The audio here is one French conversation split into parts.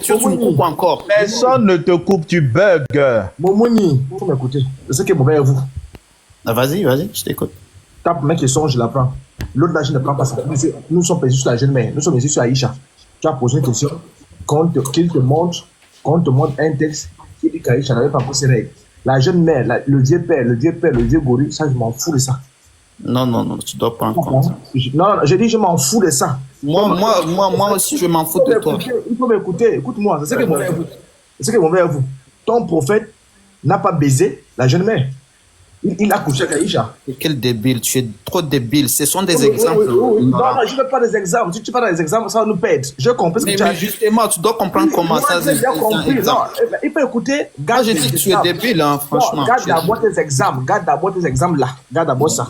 tu me coupes encore. Personne ne te coupe, tu bugs. Momoni, il faut m'écouter. C'est ce qui est mauvais à vous. Ah, vas-y, vas-y, je t'écoute. Ta première question, je la prends. L'autre là, je ne prends pas ça. Nous sommes ici sur la jeune mère. Nous sommes ici sur Aïcha. Tu as posé une question. Qu'il te montre un texte qui dit qu'Aïcha n'avait pas posé ses règles. La jeune mère, le vieux père, le vieux gorille, ça, je m'en fous de ça. Non, tu dois prendre compte. Non, j'ai dit, je m'en fous de ça. Moi aussi, je m'en fous de toi. Il faut m'écouter. Écoute-moi, c'est ce qui est mauvais à vous. C'est ce qui est mauvais à vous. Ton prophète n'a pas baisé la jeune mère. Il a couché avec Aïcha. Quel débile, tu es trop débile. Ce sont des exemples. Non, je ne veux pas des exemples. Si tu parles des exemples, ça va nous perdre. Je comprends ce que tu as dit. Justement, tu dois comprendre comment ça se fait. Il peut écouter. Moi, je dis que tu es débile, hein, franchement. Garde d'abord tes exemples. Garde d'abord tes exemples là. Garde d'abord ça.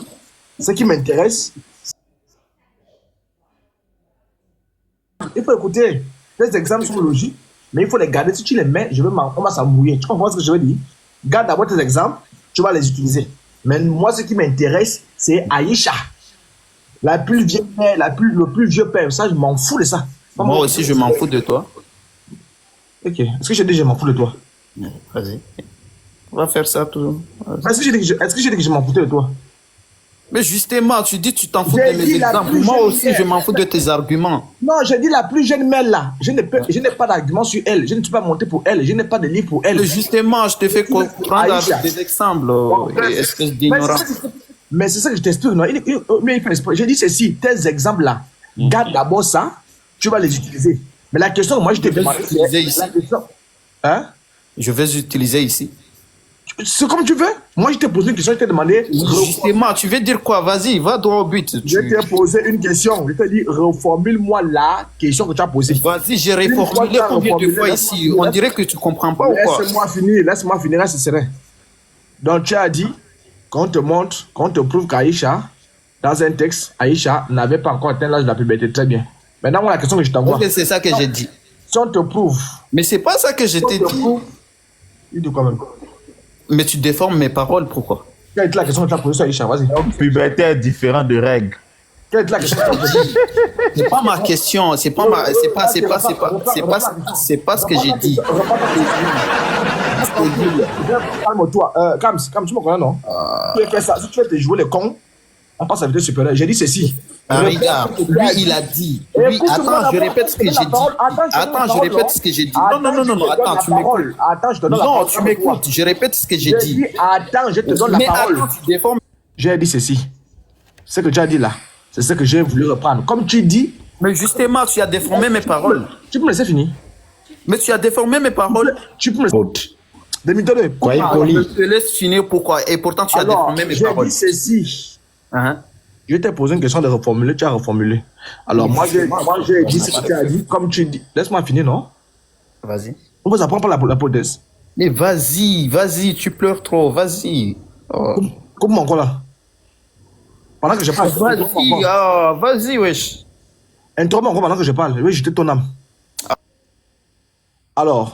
Ce qui m'intéresse, il faut écouter. Les exemples sont logiques, mais il faut les garder. Si tu les mets, on va s'embrouiller. Tu comprends ce que je veux dire? Garde d'abord tes exemples. Tu vas les utiliser. Mais moi, ce qui m'intéresse, c'est Aïcha. La plus vieille père, le plus vieux père. Ça, je m'en fous de ça. Moi aussi, je m'en fous de toi. Ok. Est-ce que j'ai dit je m'en fous de toi? Vas-y. On va faire ça tout. Est-ce que j'ai dit que je m'en foutais de toi? Mais justement, tu dis tu t'en fous de mes exemples. Moi aussi, je m'en fous de tes arguments. Non, j'ai dit la plus jeune mère là. Je n'ai pas d'argument sur elle. Je ne suis pas monté pour elle. Je n'ai pas de livre pour elle. Mais justement, je te fais prendre des exemples. Espèce d'ignorant. Mais c'est ça que je t'explique. J'ai dit ceci, tes exemples là. Garde d'abord ça. Tu vas les utiliser. Mais la question, moi, je t'ai demandé. Hein? Je vais utiliser ici. C'est comme tu veux. Moi, je t'ai posé une question, je t'ai demandé. Justement, tu veux dire quoi? Vas-y, va droit au but. Je t'ai posé une question. Je t'ai dit, reformule-moi la question que tu as posée. Vas-y, j'ai reformulé combien de fois ici? On dirait que tu ne comprends pas ou quoi? Laisse-moi finir, là, c'est serein. Donc, tu as dit qu'on te montre, qu'on te prouve qu'Aïcha, dans un texte, Aïcha n'avait pas encore atteint l'âge de la puberté. Très bien. Maintenant, moi, la question que je t'envoie. C'est ça que j'ai dit. Si on te prouve. Mais c'est pas ça que je t'ai dit. Il dit quoi même? Mais tu déformes mes paroles, pourquoi? Quelle est la question que tu as posée sur Aïcha? Vas-y. Puberté est différent de règles. Quelle est la question que tu as posée? C'est pas ma question, c'est pas ce que j'ai dit. Calme-toi. Kams, tu me connais, non? Tu veux faire ça. Si tu veux te jouer les cons, on passe à vitesse supérieure. J'ai dit ceci. Regarde, lui, il a dit. Lui, attends, je répète ce que j'ai dit. Attends, je répète ce que j'ai dit. Non, attends, tu m'écoutes. Attends, je te donne la parole. Non, tu m'écoutes, je répète ce que j'ai dit. Attends, je te donne la parole. Mais attends, tu déformes. J'ai dit ceci. Ce que tu as dit là, c'est ce que j'ai voulu reprendre. Comme tu dis. Mais justement, tu as déformé mes paroles. Tu peux me laisser finir? Mais tu as déformé mes paroles. Tu peux me laisser. Demi-tonne. Je te laisse finir, pourquoi? Et pourtant, tu as déformé mes paroles. J'ai dit ceci. Je t'ai posé une question de reformuler, tu as reformulé. Alors, moi, j'ai dit ce que tu as dit, comme tu dis. Laisse-moi finir, non? Vas-y. On vous apprend pas la politesse. Mais vas-y, tu pleures trop, vas-y. Comment encore là? Pendant que je parle. Vas-y, wesh. Interromps encore pendant que je parle. Je vais jeter ton âme. Alors,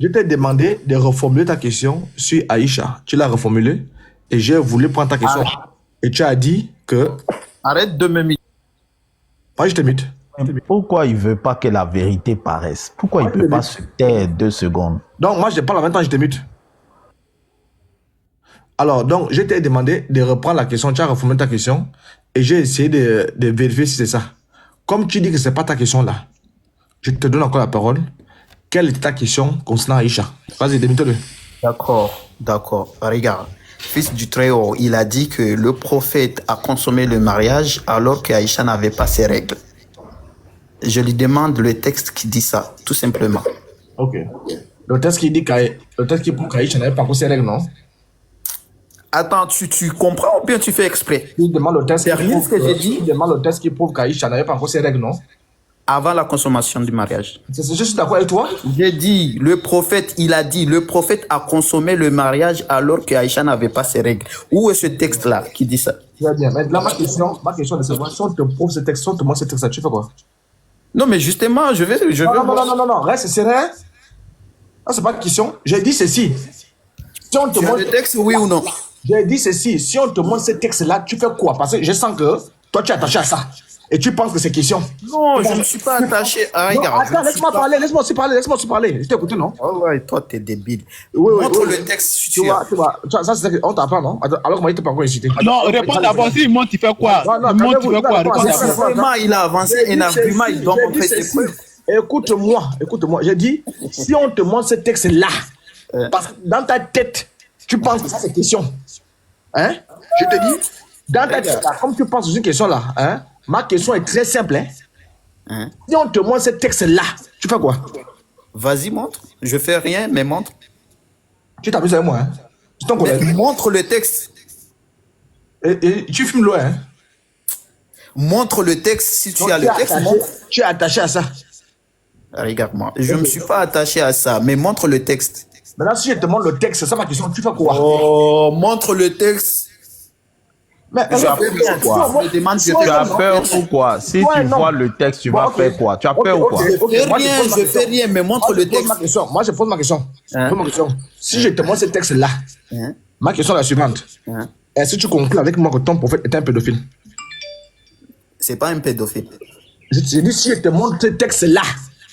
je t'ai demandé de reformuler ta question sur Aïcha. Tu l'as reformulée et j'ai voulu prendre ta question. Et tu as dit que... Arrête de me mythe. Moi, je te mythe. Pourquoi il ne veut pas que la vérité paraisse? Pourquoi il ne peut pas se taire 2 secondes? Donc, moi, je parle en même temps, je te mythe. Alors, donc, je t'ai demandé de reprendre la question. Tu as reformulé ta question. Et j'ai essayé de vérifier si c'est ça. Comme tu dis que ce n'est pas ta question là, je te donne encore la parole. Quelle était ta question concernant Aïcha? Vas-y, démite-le. D'accord. Regarde. Fils du Très-Haut, il a dit que le prophète a consommé le mariage alors qu'Aïcha n'avait pas ses règles. Je lui demande le texte qui dit ça, tout simplement. Ok. Le texte qui dit qu'Aïcha n'avait pas encore ses règles, non? Attends, tu comprends ou bien tu fais exprès? Il demande le texte qui prouve qu'Aïcha n'avait pas encore ses règles, non? Avant la consommation du mariage. Je suis d'accord avec toi? J'ai dit, le prophète a consommé le mariage alors qu'Aïcha n'avait pas ses règles. Où est ce texte-là qui dit ça? Très bien. Maintenant, ma question est de savoir, si on te prouve ce texte, si on te montre ce texte-là, tu fais quoi? Non, mais justement, je vais Non, reste serein. Ah, c'est pas une question. J'ai dit ceci. Si on te montre le texte, oui ou non? J'ai dit ceci. Si on te montre ce texte-là, tu fais quoi? Parce que je sens que toi, tu es attaché à ça. et tu penses que c'est question. Non, je ne suis pas attaché. Ah, Non, regarde. attends, laisse-moi parler, laisse-moi aussi parler. Je t'ai écouté, non? Oh, ouais, toi, t'es débile. Oui, Montre oui. le texte si Tu tu vois, as. ça, c'est on t'apprend, non? Alors que moi, il t'a pas encore incité. Non, réponds d'abord. S'il monte, il fait quoi? Non, Il monte, il fait quoi? calmez-vous, Réponds calmez-vous. d'abord. Vraiment, il a avancé J'ai un dit argument, ceci, il doit j'ai montrer dit ses ceci. preuves. Écoute-moi. J'ai dit, si on te montre ce texte-là, parce que dans ta tête, tu penses que ça, c'est question. Hein? Je te dis, dans ta tête, là, comme tu penses sur une question là, hein, ma question est très simple. Hein? Si on te montre ce texte-là, tu fais quoi? Vas-y, montre. Je fais rien, mais montre. Tu t'amuses avec moi, hein? C'est ton Mais collègue. montre le texte. Et tu fumes loin, hein? Montre le texte. Si tu Donc, as le texte, montre. tu es attaché à ça. Regarde-moi. Je ne me suis pas attaché à ça, mais montre le texte. Maintenant, si je te montre le texte, c'est ça ma question, tu fais quoi? Oh, montre le texte. Mais Tu as peur quoi? Je me demande, je Tu as fais peur ou quoi? Si Ouais, tu non. vois le texte, tu Bon, vas ok. faire quoi? Tu as Ok, peur ou quoi? ok. Je fais Moi, je rien, pose ma je question. fais rien, mais montre Moi, le je pose ma texte. question. Moi, je pose ma question. Hein? Je pose ma question. Si je te montre ce texte-là, Hein? ma question est la suivante. Hein? Est-ce que tu conclus avec moi que ton prophète est un pédophile? C'est pas un pédophile. Je te dis, si je te montre ce texte-là,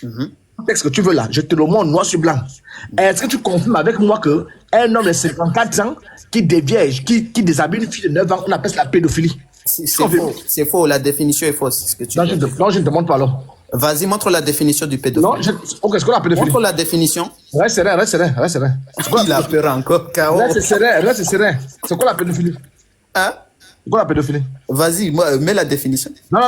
le texte que tu veux là, je te le montre noir sur blanc. Est-ce que tu confirmes avec moi que un homme de 54 ans qui dévierge, qui déshabille une fille de 9 ans, on appelle ça la pédophilie? C'est faux. C'est faux. La définition est fausse. Ce que tu Non, dis. non, je ne te demande pas alors. Vas-y, montre la définition du Non, pédophile. ok, c'est quoi la pédophilie? Montre la définition. Reste serein. C'est quoi Il a peur encore. K.O. Reste serein. C'est quoi la pédophilie? Hein? C'est quoi la pédophilie? Vas-y, mets la définition. Non.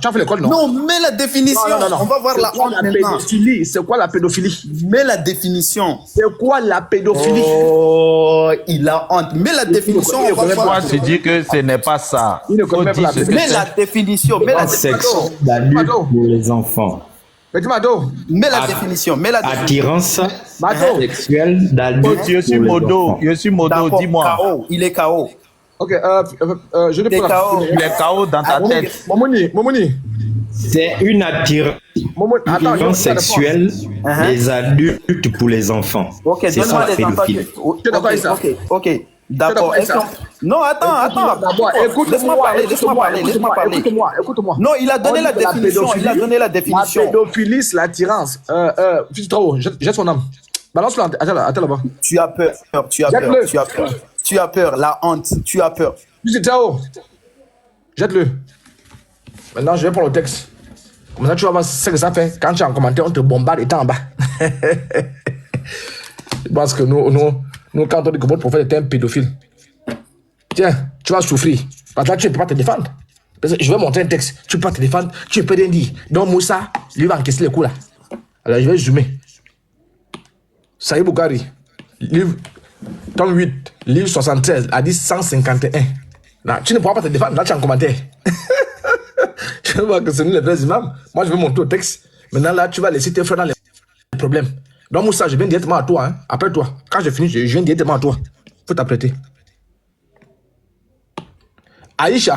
Tu as fait l'école, non? Non, mets la définition. Non. On va voir la C'est quoi honte la maintenant. pédophilie? C'est quoi la pédophilie? Mets la définition. C'est quoi la pédophilie? Oh, il a honte. Mets la définition. On va Toi, voir. tu dis que ce n'est pas ça. Il ne connaît Faut pas dire la ce que Mets c'est. la définition. Mets la Sexe définition. d'adulte Mado. pour les enfants. Petit Mado. Mets la définition. Mets la définition. Attirance Mado. sexuelle d'adulte Je suis pour les modo. enfants. Je suis modo. D'accord, Dis-moi. KO. Il est KO. Ok, je Il ne est peux pas. KO. Il est KO dans ta tête. Momoni. C'est une attirance Attends, sexuelle des adultes pour les enfants. Ok, C'est donne-moi ça la les enfants. pédophilie. Tu es d'accord avec ça? Ok. D'accord. avec ça? Non, attends. D'abord, Laisse-moi parler. Écoute-moi. Non, il a donné On la dit que définition. Il a donné la définition. La pédophilie, c'est l'attirance. Fils de Trao, jette son âme. Balance-le. Attends là-bas. Tu as peur. Tu as peur. La honte. Tu as peur. Fils de Trao, jette-le. Maintenant, je vais prendre le texte. Maintenant, tu vas voir ce que ça fait. Quand tu es en commentaire, on te bombarde et t'es en bas. Je pense que nous, quand on dit que votre prophète est un pédophile, tiens, tu vas souffrir. Parce que là, tu ne peux pas te défendre. Parce que je vais montrer un texte. Tu ne peux pas te défendre. Tu ne peux rien dire. Donc, Moussa, lui, va encaisser les coups là. Alors, je vais zoomer. Saïd Boukari, livre, tome 8, livre 73, a dit 151. Là, tu ne pourras pas te défendre. Là, tu es en commentaire. Je vois que c'est nous les vrais imams. Moi, je vais montrer au texte. Maintenant, là, tu vas laisser tes frères dans les problèmes. Donc, Moussa, je viens directement à toi. Hein. Après toi. Quand je finis, je viens directement à toi. Faut t'apprêter. Aïcha,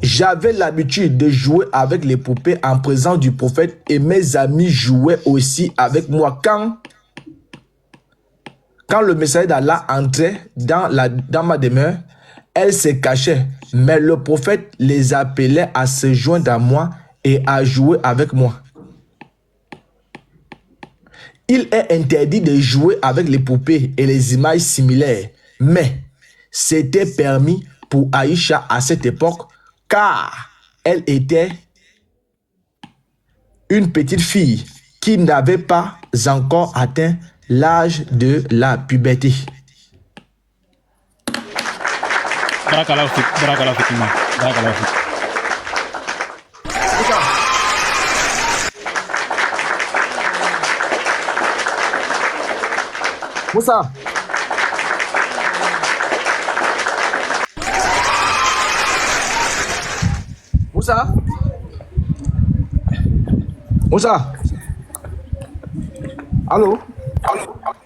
j'avais l'habitude de jouer avec les poupées en présence du prophète et mes amis jouaient aussi avec moi. Quand le messager d'Allah entrait dans ma demeure, elles se cachaient, mais le prophète les appelait à se joindre à moi et à jouer avec moi. Il est interdit de jouer avec les poupées et les images similaires, mais c'était permis pour Aïcha à cette époque car elle était une petite fille qui n'avait pas encore atteint l'âge de la puberté. Barakallahu fik. Moussa. Moussa. Allô?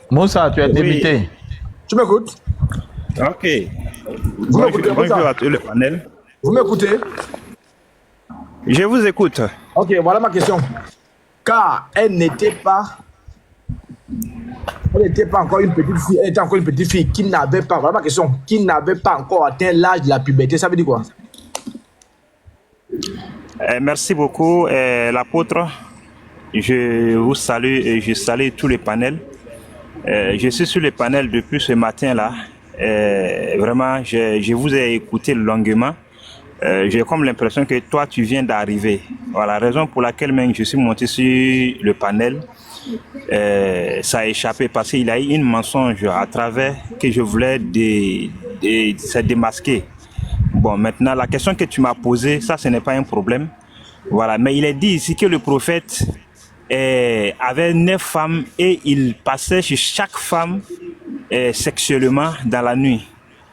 Moussa, tu es débité. Tu m'écoutes? Ok. Vous m'écoutez, Bonjour Moussa? à tout le panel. Vous m'écoutez? Je vous écoute. Ok, voilà ma question. Car elle n'était pas encore une petite fille, elle était encore une petite fille qui n'avait pas, voilà ma question, qui n'avait pas encore atteint l'âge de la puberté, ça veut dire quoi? Merci beaucoup, l'apôtre. Je vous salue et je salue tous les panels. Je suis sur le panel depuis ce matin-là. Vraiment, je vous ai écouté longuement. J'ai comme l'impression que toi, tu viens d'arriver. Voilà, raison pour laquelle même je suis monté sur le panel. Ça a échappé parce qu'il y a eu une mensonge à travers que je voulais se démasquer. Bon, maintenant, la question que tu m'as posée, ça, ce n'est pas un problème. Voilà, mais il est dit ici que le prophète avait 9 femmes et il passait sur chaque femme sexuellement dans la nuit,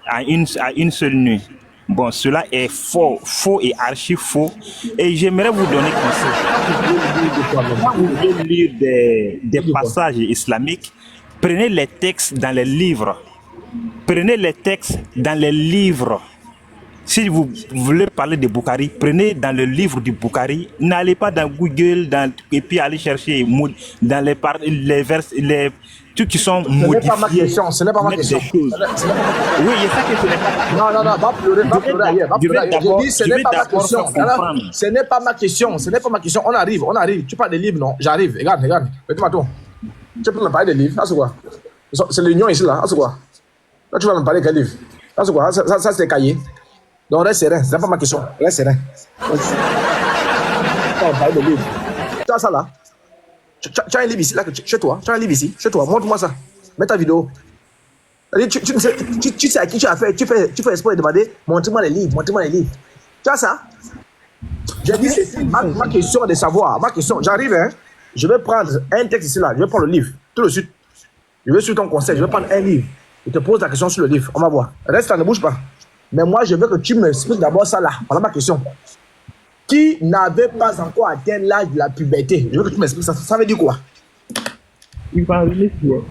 à une seule nuit. Bon, cela est faux et archi faux. Et j'aimerais vous donner conseil. Quand vous voulez lire des passages islamiques, prenez les textes dans les livres. Prenez les textes dans les livres. Si vous voulez parler de Bukhari, prenez dans le livre du Bukhari. N'allez pas dans Google et puis allez chercher dans les vers, les trucs qui sont modifiés. Ce n'est pas ma question. Ce n'est pas ma question. Oui, il y a ça que ce n'est pas. Non, va pleurer ailleurs. Je dis, ce n'est pas ma question. Ce n'est pas ma question. Ce n'est pas ma question. On arrive. Tu parles des livres, non? J'arrive. Regarde. Mets-toi toi. Tu peux me parler des livres. C'est quoi? C'est l'union ici, là. C'est quoi? Là, tu vas me parler de quel livre? C'est quoi? Ça, c'est cahier. Donc, reste serein. Ce n'est pas ma question. Reste serein. Tu vas me parler de livres. Tu as ça, là? Tu as un livre ici, là, chez toi. Tu as un livre ici, chez toi. Montre-moi ça. Mets ta vidéo. Tu sais à qui tu as fait. Tu fais exprès de demander, montre-moi les livres. Tu as ça? J'ai dit, c'est ma question de savoir. Ma question, j'arrive, hein. Je vais prendre un texte ici, là. Je vais prendre le livre. Tout de suite. Je vais suivre ton conseil. Je vais prendre un livre. Je te pose la question sur le livre. On va voir. Reste là, ne bouge pas. Mais moi, je veux que tu m'expliques d'abord ça là. Voilà ma question. Qui n'avait pas encore atteint l'âge de la puberté? Je veux que tu m'expliques ça. Ça veut dire quoi? Il va arriver sur.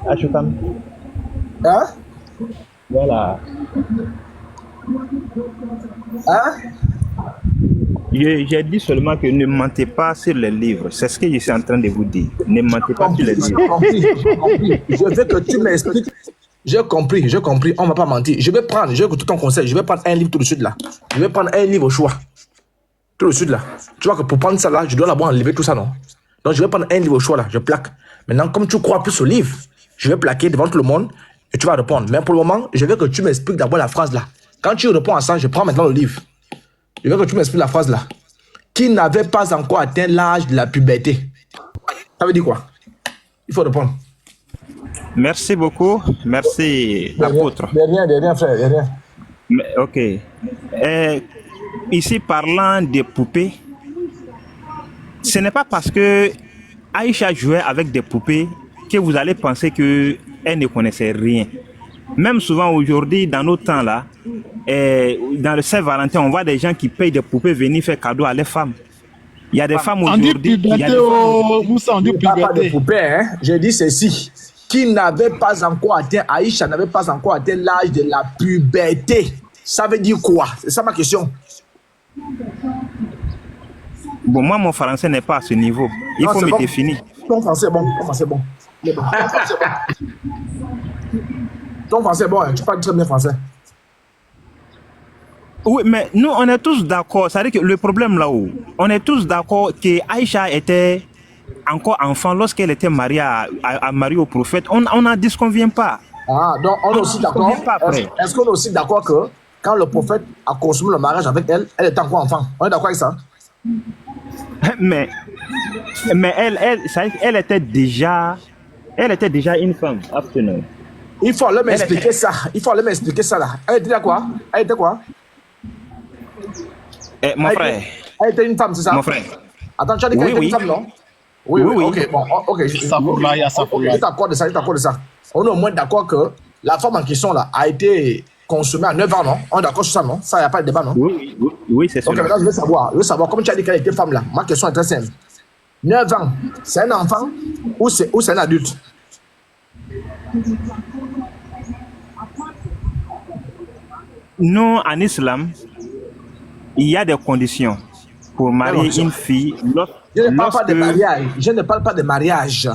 Achotam. Hein? Voilà. Hein? J'ai dit seulement que ne mentez pas sur les livres. C'est ce que je suis en train de vous dire. Ne mentez pas sur les livres. J'ai compris. Je veux que tu m'expliques. J'ai compris. On ne m'a pas menti. Je vais écouter ton conseil. Je vais prendre un livre tout de suite là. Je vais prendre un livre au choix. Tout de suite là. Tu vois que pour prendre ça là, je dois d'abord enlever tout ça, non? Donc je vais prendre un livre au choix là. Je plaque. Maintenant, comme tu crois plus au livre, je vais plaquer devant tout le monde et tu vas répondre. Mais pour le moment, je veux que tu m'expliques d'abord la phrase là. Quand tu réponds à ça, je prends maintenant le livre. Je veux que tu m'expliques la phrase là. Qui n'avait pas encore atteint l'âge de la puberté? Ça veut dire quoi? Il faut répondre. Merci beaucoup. Merci, l'apôtre. De rien, frère, de rien. Ok. Ici, parlant des poupées, ce n'est pas parce que Aïcha jouait avec des poupées que vous allez penser qu'elle ne connaissait rien. Même souvent aujourd'hui, dans nos temps là, dans le Saint-Valentin, on voit des gens qui payent des poupées venir faire cadeau à les femmes. Il y a des femmes aujourd'hui. On dit pas de poupées, hein? J'ai dit ceci. Qui n'avait pas encore atteint, Aïcha n'avait pas encore atteint l'âge de la puberté. Ça veut dire quoi? C'est ça ma question. Bon, moi, mon français n'est pas à ce niveau. Il faut me définir. Ton français est bon. Ton français est bon, hein? Tu parles très bien français. Oui, mais nous, on est tous d'accord. C'est-à-dire que le problème là-haut, on est tous d'accord que Aïcha était encore enfant lorsqu'elle était mariée mariée au prophète. On n'en disconvient pas. Ah, donc on est aussi d'accord. Est-ce qu'on est aussi d'accord que quand le prophète a consommé le mariage avec elle, elle était encore enfant? On est d'accord avec ça? Mais elle était déjà une femme. Absolument. Il faut aller m'expliquer ça. Là. Elle était quoi? Mon frère. Elle était une femme, c'est ça? Mon frère. Attends, tu as dit qu'elle était une femme, non? Oui. Ok, bon, ok. Je t'accorde de ça. On est au moins d'accord que la femme en question là a été consommée à 9 ans, non? On est d'accord sur ça, non? Ça, il n'y a pas de débat, non? Oui, c'est ça. Ok, maintenant, je veux savoir, comme tu as dit qu'elle était femme là, ma question est très simple. 9 ans, c'est un enfant ou c'est un adulte? Non, en islam, il y a des conditions pour marier une fille. Je ne parle pas de mariage.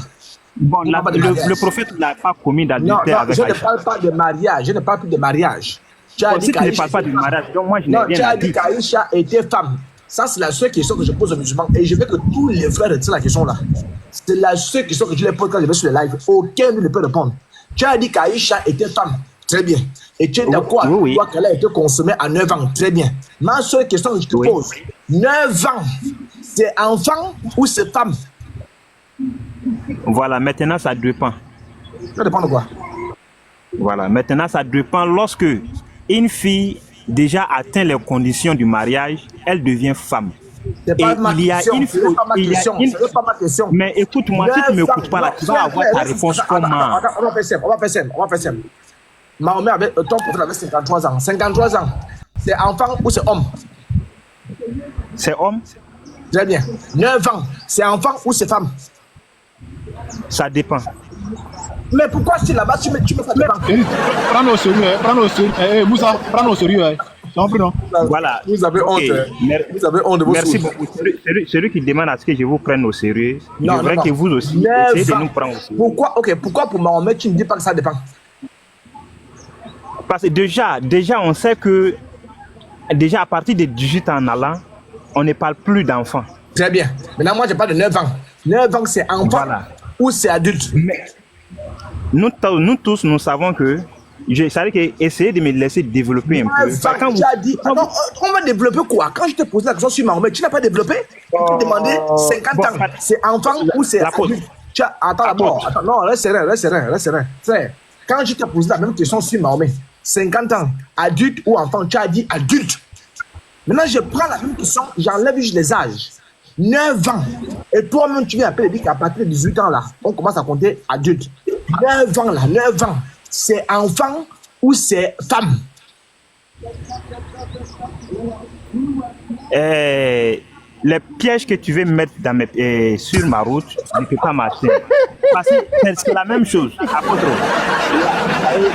Bon, le prophète n'a pas commis d'adultère avec Aïcha. Je ne parle pas de mariage. Tu as Bon, dit si tu ne qu'Aïcha parles pas du mariage, donc moi je n'ai non, tu rien as à dit dire. qu'Aïcha était femme. Ça, c'est la seule question que je pose aux musulmans. Et je veux que tous les frères retirent la question là. C'est la seule question que je les pose quand je vais sur les lives. Aucun ne peut répondre. Tu as dit qu'Aïcha était femme. Très bien. Et tu es d'accord avec oui. toi qu'elle a été consommée à 9 ans. Très bien. Ma seule question que je te Oui. pose, 9 ans, c'est enfant ou c'est femme? Voilà, maintenant ça dépend. Ça dépend de quoi? Voilà, maintenant ça dépend lorsque une fille déjà atteint les conditions du mariage, elle devient femme. C'est pas ma il y a question. une C'est pas ma il y a question. une- C'est pas ma question. Mais écoute-moi, si tu ne m'écoutes pas là, tu vas avoir ta réponse comment? On va faire simple. On va faire simple. Mahomet avait, ton prophète avait 53 ans. 53 ans, c'est enfant ou c'est homme? C'est homme? Très bien. 9 ans, c'est enfant ou c'est femme? Ça dépend. Mais pourquoi si là-bas tu me fais dépend? Prends-le au sérieux, hein. Prends-le au sérieux. Moussa, prends-le au sérieux. Hein. T'as compris, non? Voilà. Vous avez Ok. honte. Vous avez honte de vos Merci choses. beaucoup. Celui qui demande à ce que je vous prenne au sérieux, je Non, voudrais non, que non. vous aussi 9 essayez de ans. nous prendre au sérieux. Pourquoi pour Mahomet tu ne dis pas que ça dépend? Parce que déjà, on sait que déjà à partir de 18 ans en allant, on ne parle plus d'enfants. Très bien. Maintenant, moi, je parle de 9 ans. 9 ans, c'est enfant Voilà. ou c'est adulte? Mais nous tous, nous savons que c'est-à-dire que essayez de me laisser développer un peu. 9 ans, Quand tu as dit. Attends, on va développer quoi? Quand je t'ai posé la question sur Mahomet, tu n'as pas développé? Tu t'es demandé 50 bon, ans. C'est enfant ou c'est l'apôtre. adulte? Attends d'abord. Attends, non, reste serein. Frère, quand je t'ai posé la même question sur Mahomet, 50 ans, adulte ou enfant, tu as dit adulte. Maintenant, je prends la même question, j'enlève juste les âges. 9 ans. Et toi-même, tu viens appeler dire qu'à partir de 18 ans, là, on commence à compter adulte. 9 ans, là, 9 ans. C'est enfant ou c'est femme? Les pièges que tu veux mettre sur ma route, je ne peux pas m'atteindre. Parce que c'est la même chose. Apôtre,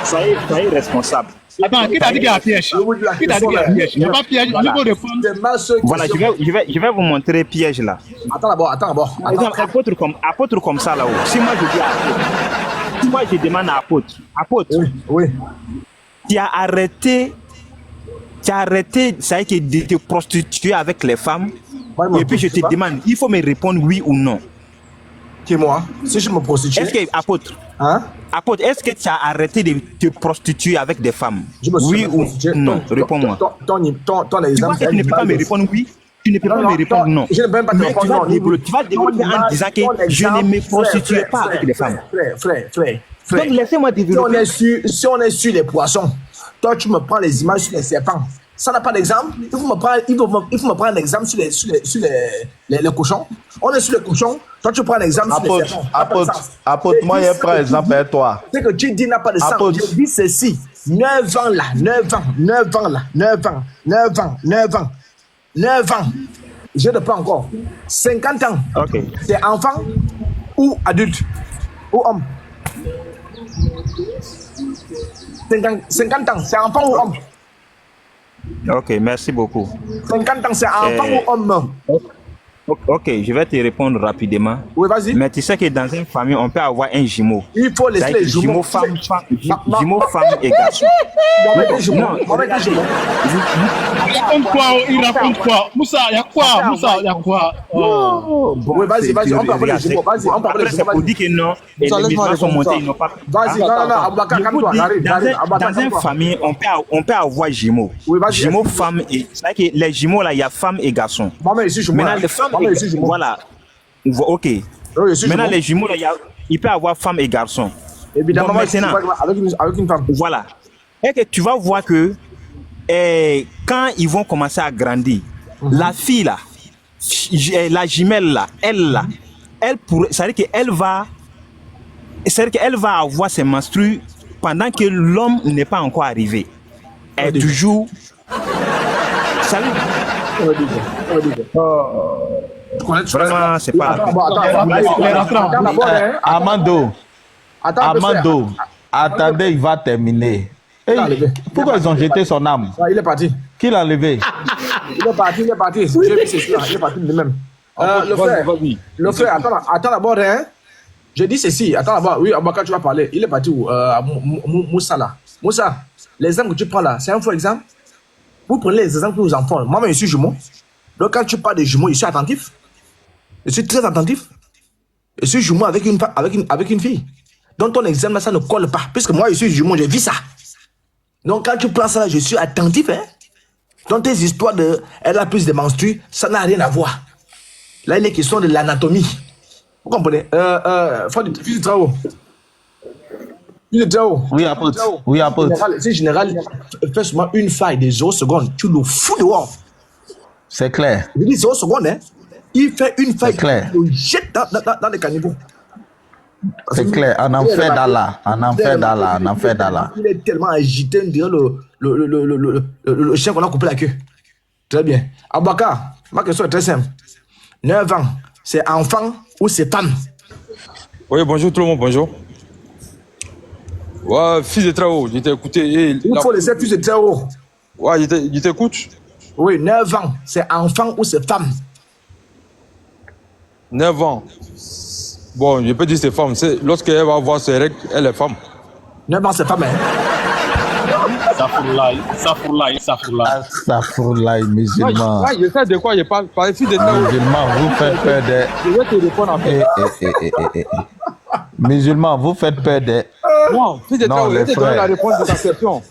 soyez responsable. Attends, qui t'a dit qu'il y a un piège? Qui t'a dit qu'il y a un piège? Il n'y a pas de piège. On peut répondre. C'est ma seule Voilà, question. je vais vous montrer le piège là. Attends d'abord. Par exemple, apôtre comme ça là-haut. Si moi je dis à apôtre, si moi je demande à apôtre, Oui. tu as arrêté, ça veut dire de te prostituer avec les femmes. Moi, Et puis je te demande, il faut me répondre oui ou non. Qui moi? Si je me prostitue. Est-ce que, apôtre, est-ce que tu as arrêté de te prostituer avec des femmes? Je me suis Oui ou prostitué. non? Réponds-moi. Ton Tu exemple. vois que tu ne peux pas me répondre oui, tu ne peux pas me répondre non. Je ne peux même pas te Mais répondre tu vas non. développer en disant que je ne me prostitue pas avec des femmes. Frère. Donc laissez-moi développer. Si on est sur les poissons, toi tu me prends les images sur les serpents. Ça n'a pas d'exemple. Il faut me prendre un exemple sur les cochons. On est sur les cochons. Toi, tu prends un exemple sur les serpents. Apôtre, moi, je prends exemple avec toi. Ce que tu dis n'a pas de sens. Apôtre. Je dis ceci. 9 ans là. 9 ans. Je ne pas encore. 50 ans. Ok. C'est enfant ou adulte ou homme? 50 ans, c'est enfant ou homme? Ok, merci beaucoup. 50 ans, c'est enfant ou homme? Ok, je vais te répondre rapidement. Oui, vas-y. Mais tu sais que dans une famille, on peut avoir un jumeau. Il faut laisser C'est-à-dire les jumeaux. femme et garçon. Mohamed est jumeau. Il raconte quoi? Il raconte quoi? Moussa, il y a quoi? Oh. Bon, Oui, vas-y, on peut avoir les jumeaux. Vas-y, on peut avoir Après, les c'est jumeaux. pour dire que non, et les musulmans sont montés, ils n'ont pas. Vas-y, non, Aboubacar, Je vous calme-toi. dis, J'arrive. dans une famille, on peut avoir jumeaux. Oui, vas-y. Jumeaux, femmes et. C'est-à-dire que les jumeaux, là, il y a femmes et garçons. Mohamed, ici, jumeau. Maintenant, les femmes Mohamed, et ici, jumeau. voilà. Ok. Oui, ici, Maintenant, jumeau. les jumeaux, là, il peut y avoir femmes et garçons. Évidemment, Donc, moi, je suis maintenant, avec une femme. voilà. Et que tu vas voir que quand ils vont commencer à grandir, la fille là, la jumelle là, c'est-à-dire qu'elle va avoir ses menstrues pendant que l'homme n'est pas encore arrivé. Elle toujours. Salut. Vraiment, c'est pas. Amando, attendez, il va terminer. Hey, pourquoi ils ont jeté son âme? Il est parti. Qui l'a enlevé? Il est parti. J'ai vu, c'est sûr. Il est parti lui-même. Le frère, attends d'abord, hein. Je dis ceci. Attends là-bas. Oui, Abaka, tu vas parler. Il est parti où Moussa là. Moussa, l'exemple que tu prends là, c'est un faux exemple. Vous prenez les exemples pour vos enfants. Moi-même, je suis jumeau. Donc, quand tu parles de jumeaux, je suis attentif. Je suis très attentif. Je suis jumeau avec une fille. Donc, ton exemple là, ça ne colle pas. Puisque moi, je suis jumeau, j'ai vu ça. Donc, quand tu prends ça là, je suis attentif. Hein? Donc, tes histoires de elle a plus de menstrues, ça n'a rien à voir. Là, il est question de l'anatomie. Vous comprenez? Fils de Trao. Fils de Trao. Oui, apôtre. Oui, apôtre. C'est général, fais seulement une faille de 0 secondes. Tu le fous dehors. C'est clair. Je dis 0 secondes, hein. Il fait une faille. C'est clair. Il le jette dans les caniveaux. C'est clair. En enfer d'Allah. En enfer d'Allah. En enfer d'Allah. Il est tellement agité, on dirait le chien qu'on a coupé la queue. Très bien. Abaka, ma question est très simple. 9 ans, c'est enfant ou c'est femme? Oui, bonjour tout le monde, bonjour. Ouais, fils de Trao, je t'ai écouté. Il faut laisser fils de Trao. Ouais, je t'écoute. Oui, 9 ans, c'est enfant ou c'est femme? 9 ans. Bon, je peux dire c'est femme. Lorsqu'elle va avoir ses règles, elle est femme. 9 ans, c'est femme, hein? Astaghfirullah, musulman. Ouais, je sais de quoi je parle. Par fils de Trao. Musulman, vous faites peur des... Je vais te répondre après. Musulman, vous faites peur des... Non, fils de Non, Trao, je vais les te donner frères. la réponse de ta question.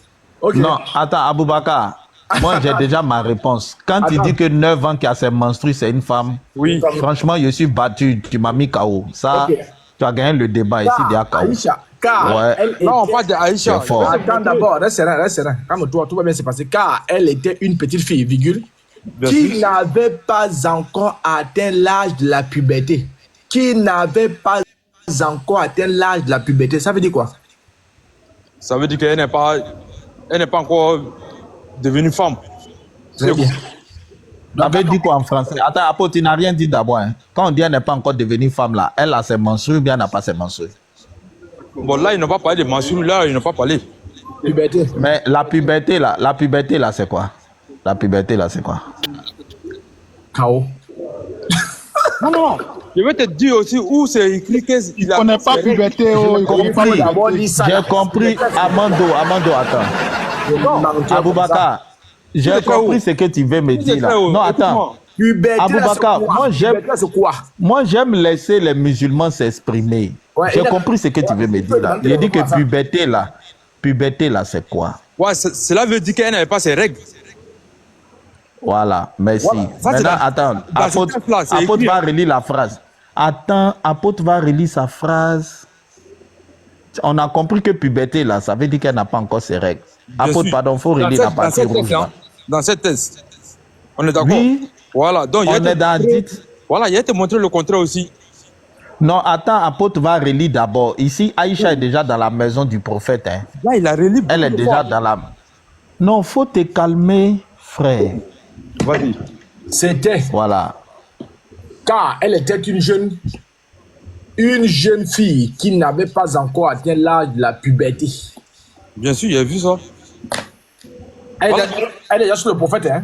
Ok. Non, attends, Aboubakar. Moi, j'ai déjà ma réponse. Quand il Attends. dit que 9 ans qui a ses menstrues, c'est une femme, Oui. franchement, je suis battu. Tu m'as mis KO. Ça, Ok. tu as gagné le débat ici, il y a KO. Aïcha, car Ouais. elle était... Là, on parle d'Aïcha. C'est fort. Attends d'abord, reste serein. Calme-toi, tout va bien se passer. Car elle était une petite fille, virgule, Bien qui sûr. n'avait pas encore atteint l'âge de la puberté. Qui n'avait pas encore atteint l'âge de la puberté. Ça veut dire quoi? Ça veut dire qu'elle n'est pas encore devenue femme. Très bien. Ça veut dire quoi en français? Attends, Apôtre, tu n'as rien dit d'abord. Hein. Quand on dit qu'elle n'est pas encore devenue femme, là, elle a ses menstrues ou bien elle n'a pas ses menstrues? Bon, là, ils n'ont pas parlé de menstrues. Là, ils n'ont pas parlé. Puberté. Mais la puberté, là, c'est quoi? La puberté, là, c'est quoi? K.O. Non. Je vais te dire aussi où c'est écrit qu'il a. On n'est pas puberté, oh, il comprend pas. Compris. d'abord dit ça. J'ai compris. Amando, attends. Aboubakar, j'ai C'est quoi, compris où ce que tu veux me C'est dire là. quoi, où Non, attends. Écoute-moi. Puberté, là, Aboubakar, c'est quoi? moi, j'aime- Puberté, là, c'est quoi? Moi, j'aime laisser les musulmans s'exprimer. Ouais, J'ai il a- compris ce que tu veux me dire là. Il dit que puberté là, c'est quoi? Ouais, cela veut dire qu'elle n'avait pas ses règles. Voilà, merci. Voilà. Ça, c'est Maintenant, dans- attends. dans Apôtre, ce texte-là, c'est Apôtre écrit, va hein. relire la phrase. Attends, Apôtre va relire sa phrase. On a compris que puberté là, ça veut dire qu'elle n'a pas encore ses règles. Bien Apôtre, sûr. pardon, faut Dans relire cette- la partie dans cette rouge. texte, là. hein. Dans cette thèse. On est d'accord? Oui. Voilà. Donc, On est dans dit. Voilà, il a te montré le contraire aussi. Non, attends, Apôtre va relire d'abord. Ici, Aïcha est déjà dans la maison du prophète. Hein. Là, il a relié. Elle est déjà dans la... Non, faut te calmer, frère. Vas-y. C'était Voilà. car elle était une jeune fille qui n'avait pas encore atteint l'âge de la puberté. Bien sûr, il a vu ça. Elle est déjà sur le prophète, hein?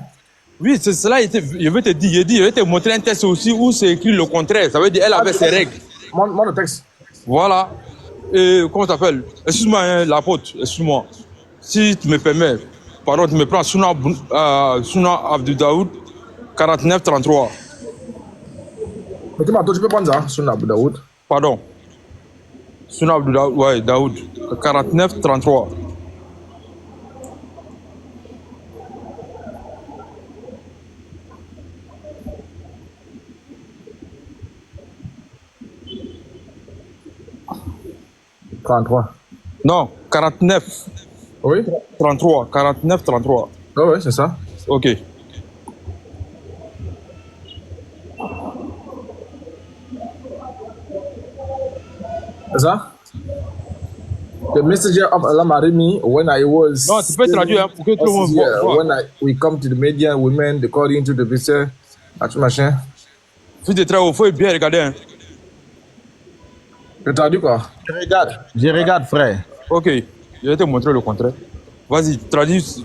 Oui, c'est cela. Je vais te dire, je vais te montrer un texte aussi où c'est écrit le contraire. Ça veut dire qu'elle avait ses règles. Montre le texte. Voilà. Et comment ça s'appelle? Excuse-moi, hein, l'apôtre, excuse-moi. Si tu me permets, pardon, tu me prends Sunan Abdou Daoud, 49-33. Mais tu peux prendre ça, sur Abu Daoud. Pardon. Sunan Abdou Daoud, ouais, Daoud, 49-33. « 33. Non, 49, Oui? 33, 49, 33. Ah ouais, c'est ça. Ok. C'est ça? The messenger of Allah married me when I was... Non, tu peux traduire, hein, pour que tout le monde voit. When we come to the media, women, according to the picture, tout machin. Fils de très haut, il faut bien regarder. Hein. Je traduis quoi? Je regarde, frère. Ok, je vais te montrer le contraire. Vas-y, traduis.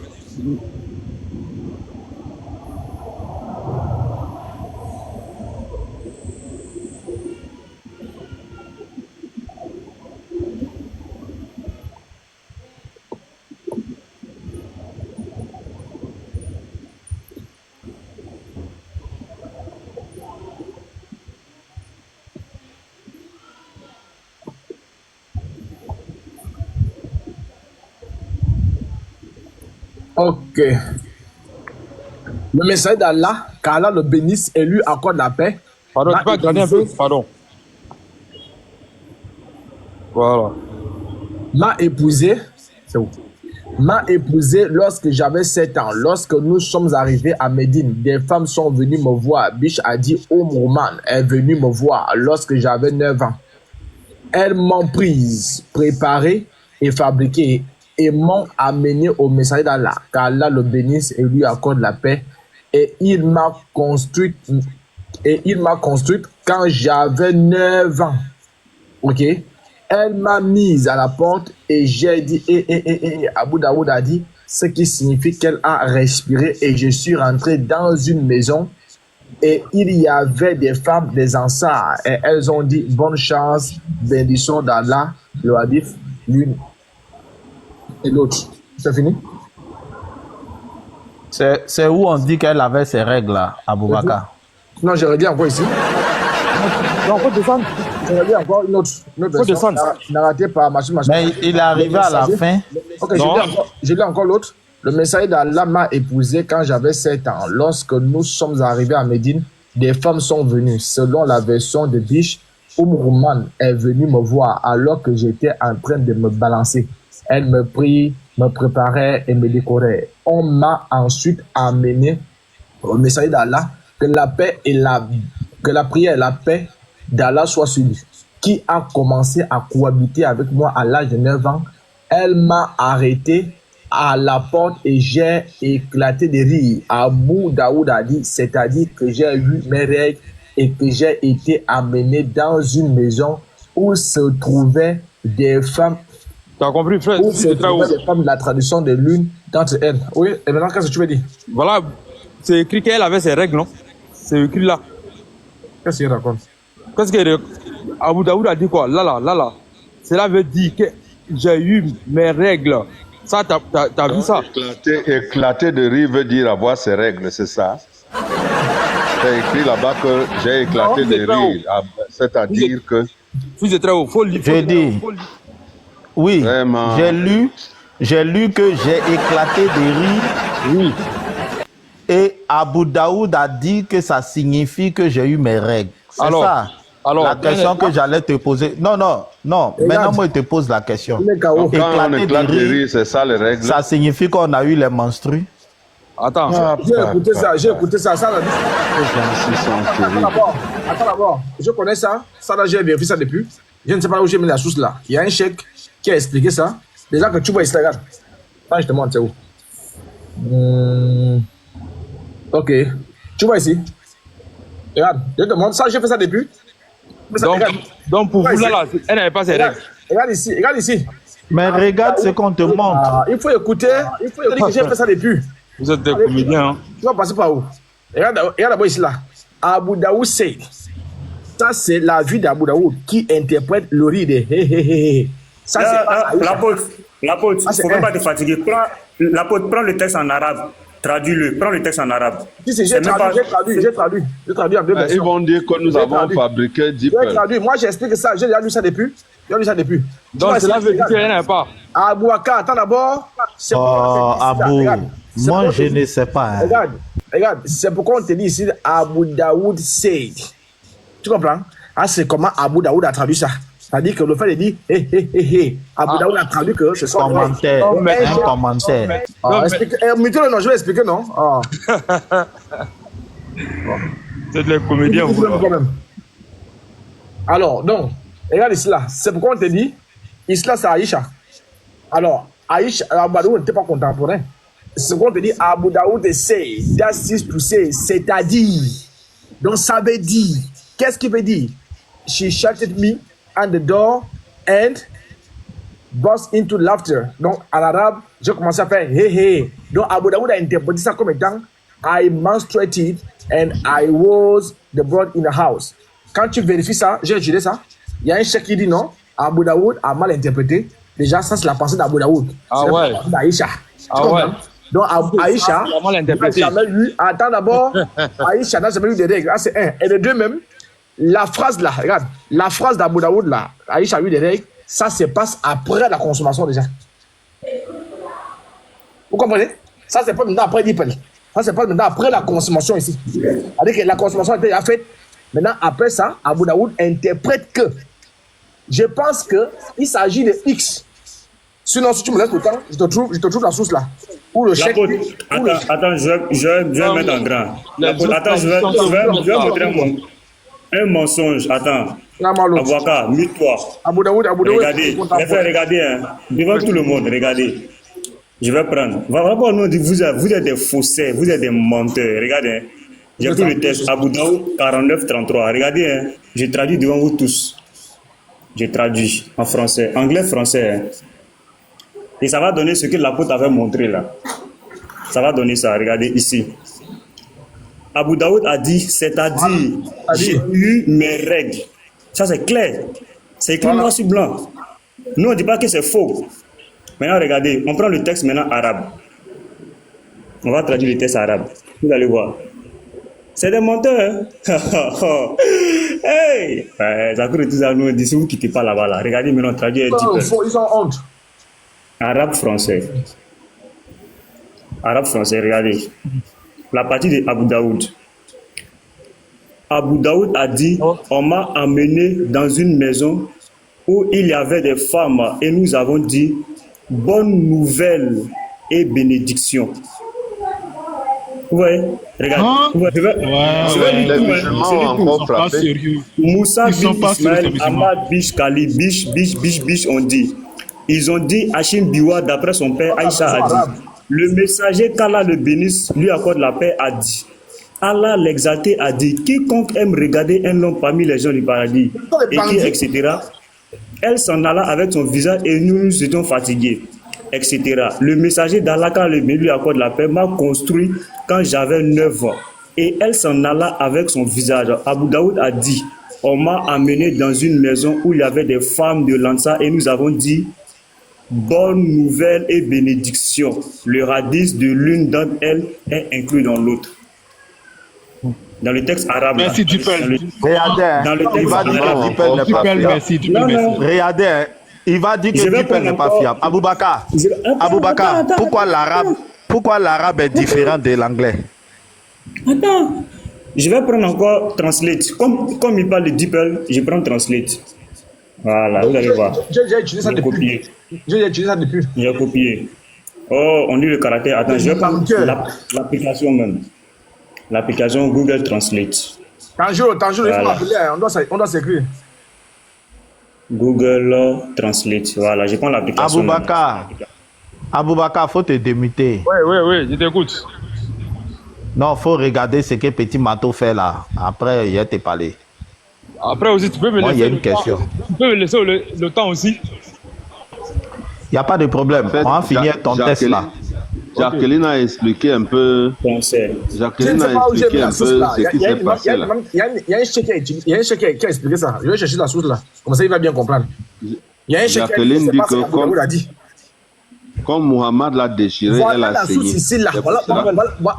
Ok. Le messager d'Allah, qu'Allah le bénisse et lui accorde la paix. Pardon, m'a tu peux agrandir un peu? épousé- Pardon. Voilà. M'a épousé. C'est où? M'a épousé lorsque j'avais 7 ans. Lorsque nous sommes arrivés à Médine, des femmes sont venues me voir. Biche a dit, Roman est venu me voir lorsque j'avais 9 ans. Elles m'ont prise, préparée et fabriquée et m'ont amené au messager d'Allah. Qu'Allah le bénisse et lui accorde la paix. Et il m'a construite quand j'avais 9 ans. Ok? Elle m'a mise à la porte et j'ai dit, Abu Daoud a dit, ce qui signifie qu'elle a respiré et je suis rentré dans une maison et il y avait des femmes, des ansars et elles ont dit, bonne chance, bénédiction d'Allah, le hadith, l'une et l'autre. C'est fini? C'est où on dit qu'elle avait ses règles, là, à Boubacar. Non, j'ai réglé encore ici. Non, faut descendre. J'ai réglé encore une autre version. descendre. Narraté par machin. Mais il est arrivé à la fin. Ok, Non. je lis encore l'autre. Le messager d'Allah m'a épousé quand j'avais 7 ans. Lorsque nous sommes arrivés à Médine, des femmes sont venues. Selon la version de Biche, Roman est venue me voir alors que j'étais en train de me balancer. Elle me prie, me préparait et me décorait. On m'a ensuite amené au messager d'Allah que la prière et la paix d'Allah soit sur lui, qui a commencé à cohabiter avec moi à l'âge de 9 ans. Elle m'a arrêté à la porte et j'ai éclaté de rire. Abu Daoud a dit, c'est-à-dire que j'ai eu mes règles et que j'ai été amené dans une maison où se trouvaient des femmes, Tu as compris, frère? où se C'est très haut. trouvaient des femmes de la tradition de l'une d'entre elles. Oui, et maintenant, qu'est-ce que tu veux dire? Voilà, c'est écrit qu'elle avait ses règles, non? C'est écrit là. Qu'est-ce qu'il raconte? Qu'est-ce que Abu Daoud a dit quoi? Là. Cela veut dire que j'ai eu mes règles. Ça, t'as vu ça? Éclater de rire veut dire avoir ses règles, c'est ça. C'est écrit là-bas que j'ai éclaté Non, de c'est très rire, c'est-à-dire que Fils de très haut, faut lire. J'ai dit, oui, Vraiment. j'ai lu que j'ai éclaté de rire. Oui. Et Abu Daoud a dit que ça signifie que j'ai eu mes règles. C'est ça. Alors, la question que j'allais te poser. Non. Maintenant, moi, je te pose la question. Il est KO. quand on Éclater éclate de de rire, rire, c'est ça les règles. ça signifie qu'on a eu les menstrues. Attends. J'ai écouté ça. Ça, là, Attends d'abord. Je connais ça. Ça, là, j'ai vérifié ça depuis. Je ne sais pas où j'ai mis la source là. Il y a un chèque qui a expliqué ça. Déjà que tu vois ici, regarde. Attends, je te montre, c'est où. Ok. Tu vois ici. Regarde, je te montre ça, j'ai fait ça depuis. Mais ça, Donc pour vous, là, elle n'avait pas ses règles. regarde ici. Mais regarde ce qu'on te montre. Il faut écouter. Il faut dire que j'ai fait ça depuis. Vous êtes des comédiens, hein? Tu vas passer par où? Regarde d'abord ici là. Abu Daoud said. Ça, c'est la vie d'Abu Daoud qui interprète le rire de hé hé hé hé. Ça, c'est l'apôtre, il ne c'est faut même pas te fatiguer. L'apôtre, prends le texte en arabe. Traduis-le. Prends le texte en arabe. J'ai traduit en deux versions. Ils vont dire que nous avons fabriqué 10 J'ai traduit. Moi, j'explique ça. J'ai déjà lu ça depuis. Donc cela veut dire qu'elle n'avait pas. Abu Bakar, attends d'abord. Oh, Abou, moi, je ne sais pas. Hein. Regarde, c'est pourquoi on te dit ici Abu Daoud said. Tu comprends? Ah, c'est comment Abu Daoud a traduit ça. C'est-à-dire que le fait de dire hé. Abu Daoud a traduit que ce soit Commentaire. Un commentaire. Non, je vais expliquer, non? C'est des comédiens, vous. Alors, donc, regarde ici là. C'est pourquoi on te dit, ici là, c'est Aïcha. Alors, Aïcha, Abu Daoud n'était pas contemporain. C'est pourquoi on te dit, Abu Daoud say, that's is to say, c'est-à-dire. Donc, ça veut dire. Qu'est-ce qu'il veut dire? She shouted me at the door and burst into laughter. Donc, en arabe, j'ai commencé à faire hé. Donc, Abu Daoud a interprété ça comme étant I menstruated and I was the blood in the house. Quand tu vérifies ça, j'ai étudié ça, il y a un chèque qui dit non, Abu Daoud a mal interprété. Déjà, ça, c'est la pensée d'Abu Daoud. Ah ouais. D'Aïcha. Ouais. Donc, Aïcha n'a jamais eu. Attends d'abord, Aïcha n'a jamais eu des règles. Ah, c'est un. Et de deux, même, la phrase là, regarde, la phrase d'Abu Daoud là, Aïcha a eu des règles, ça se passe après la consommation déjà. Vous comprenez? Ça, c'est pas maintenant après Dippel. Ça, c'est pas maintenant après la consommation ici. C'est-à-dire que la consommation a été déjà faite. Maintenant, après ça, Abu Daoud interprète que je pense qu'il s'agit de X. Sinon, si tu me laisses le temps, je te trouve la source là. Ou le chèque. Attends, je vais mettre en grand. Attends, je vais montrer un mensonge. Attends. Abouaka, mute-toi. Abu Daoud. Regardez, regardez, hein. Devant tout le monde, regardez. Je vais prendre. Vous êtes des faussaires, vous êtes des menteurs. Regardez. Hein. J'ai pris le test Abu Daoud 49-33. Regardez, hein. Je traduis devant vous tous. Je traduis en français, anglais, français. Hein. Et ça va donner ce que l'apôtre avait montré là. Ça va donner ça. Regardez ici. Abu Daoud a dit, c'est-à-dire, j'ai eu mes règles. Ça c'est clair. C'est écrit noir sur blanc. Nous on ne dit pas que c'est faux. Maintenant regardez, on prend le texte maintenant arabe. On va traduire le texte arabe. Vous allez voir. C'est des menteurs. Hein? Hey! Ça coûte tout ça, nous dit, si vous ne quittez pas là-bas là. Regardez maintenant, on traduit un petit peu. Ils ont honte. Arabe français. Arabe français, regardez. La partie de Abu Daoud. Abu Daoud a dit, on m'a amené dans une maison où il y avait des femmes et nous avons dit, bonne nouvelle et bénédiction. Vous voyez, regardez. Je vais lire tout. Moussa bin Ismaël, Ahmad Bish, Kali, Bish, on dit. Ils ont dit, Hachim Biwa, d'après son père, Aïcha a dit, le messager qu'Allah le bénisse, lui accorde la paix, a dit. Allah l'exalté a dit, quiconque aime regarder un homme parmi les gens du paradis, et qui, etc. Elle s'en alla avec son visage et nous étions fatigués, etc. Le messager d'Allah, quand le lui accorde la paix, m'a construit quand j'avais 9 ans. Et elle s'en alla avec son visage. Abu Daoud a dit, on m'a amené dans une maison où il y avait des femmes de l'Ansar et nous avons dit, bonne nouvelle et bénédiction. Le hadith de l'une d'entre elles est inclus dans l'autre. Dans le texte arabe. Merci Dippel. Regardez, il va dire que Dippel n'est pas fiable. Merci. Regardez, il va dire que Dippel n'est pas fiable. Aboubakar, pourquoi l'arabe est différent de l'anglais? Attends, je vais prendre encore Translate. Comme il parle de Dippel, je prends Translate. Voilà, vous allez voir. J'ai utilisé ça depuis. J'ai copié. Oh, on dit le caractère. Attends, je vais prendre l'application même. L'application Google Translate. Tanjiro, il faut m'appeler, on doit s'écrire. Google Translate. Voilà, je prends l'application. Aboubakar, faut te démuter. Oui, je t'écoute. Non, faut regarder ce que Petit Mato fait là. Après, il va te parler. Après aussi, tu peux me laisser. Moi, il y a une question. Tu peux me laisser le temps aussi. Il n'y a pas de problème. On va finir ton test là. Jacqueline a expliqué un peu. Jacqueline a expliqué un peu ce qui s'est passé là. Il y a un chèque qui a expliqué ça. Je vais chercher la source là. Comme ça, il va bien comprendre. Il y a un chèque Jacqueline dit que dit. Comme Mohamed l'a déchiré, elle a saigné.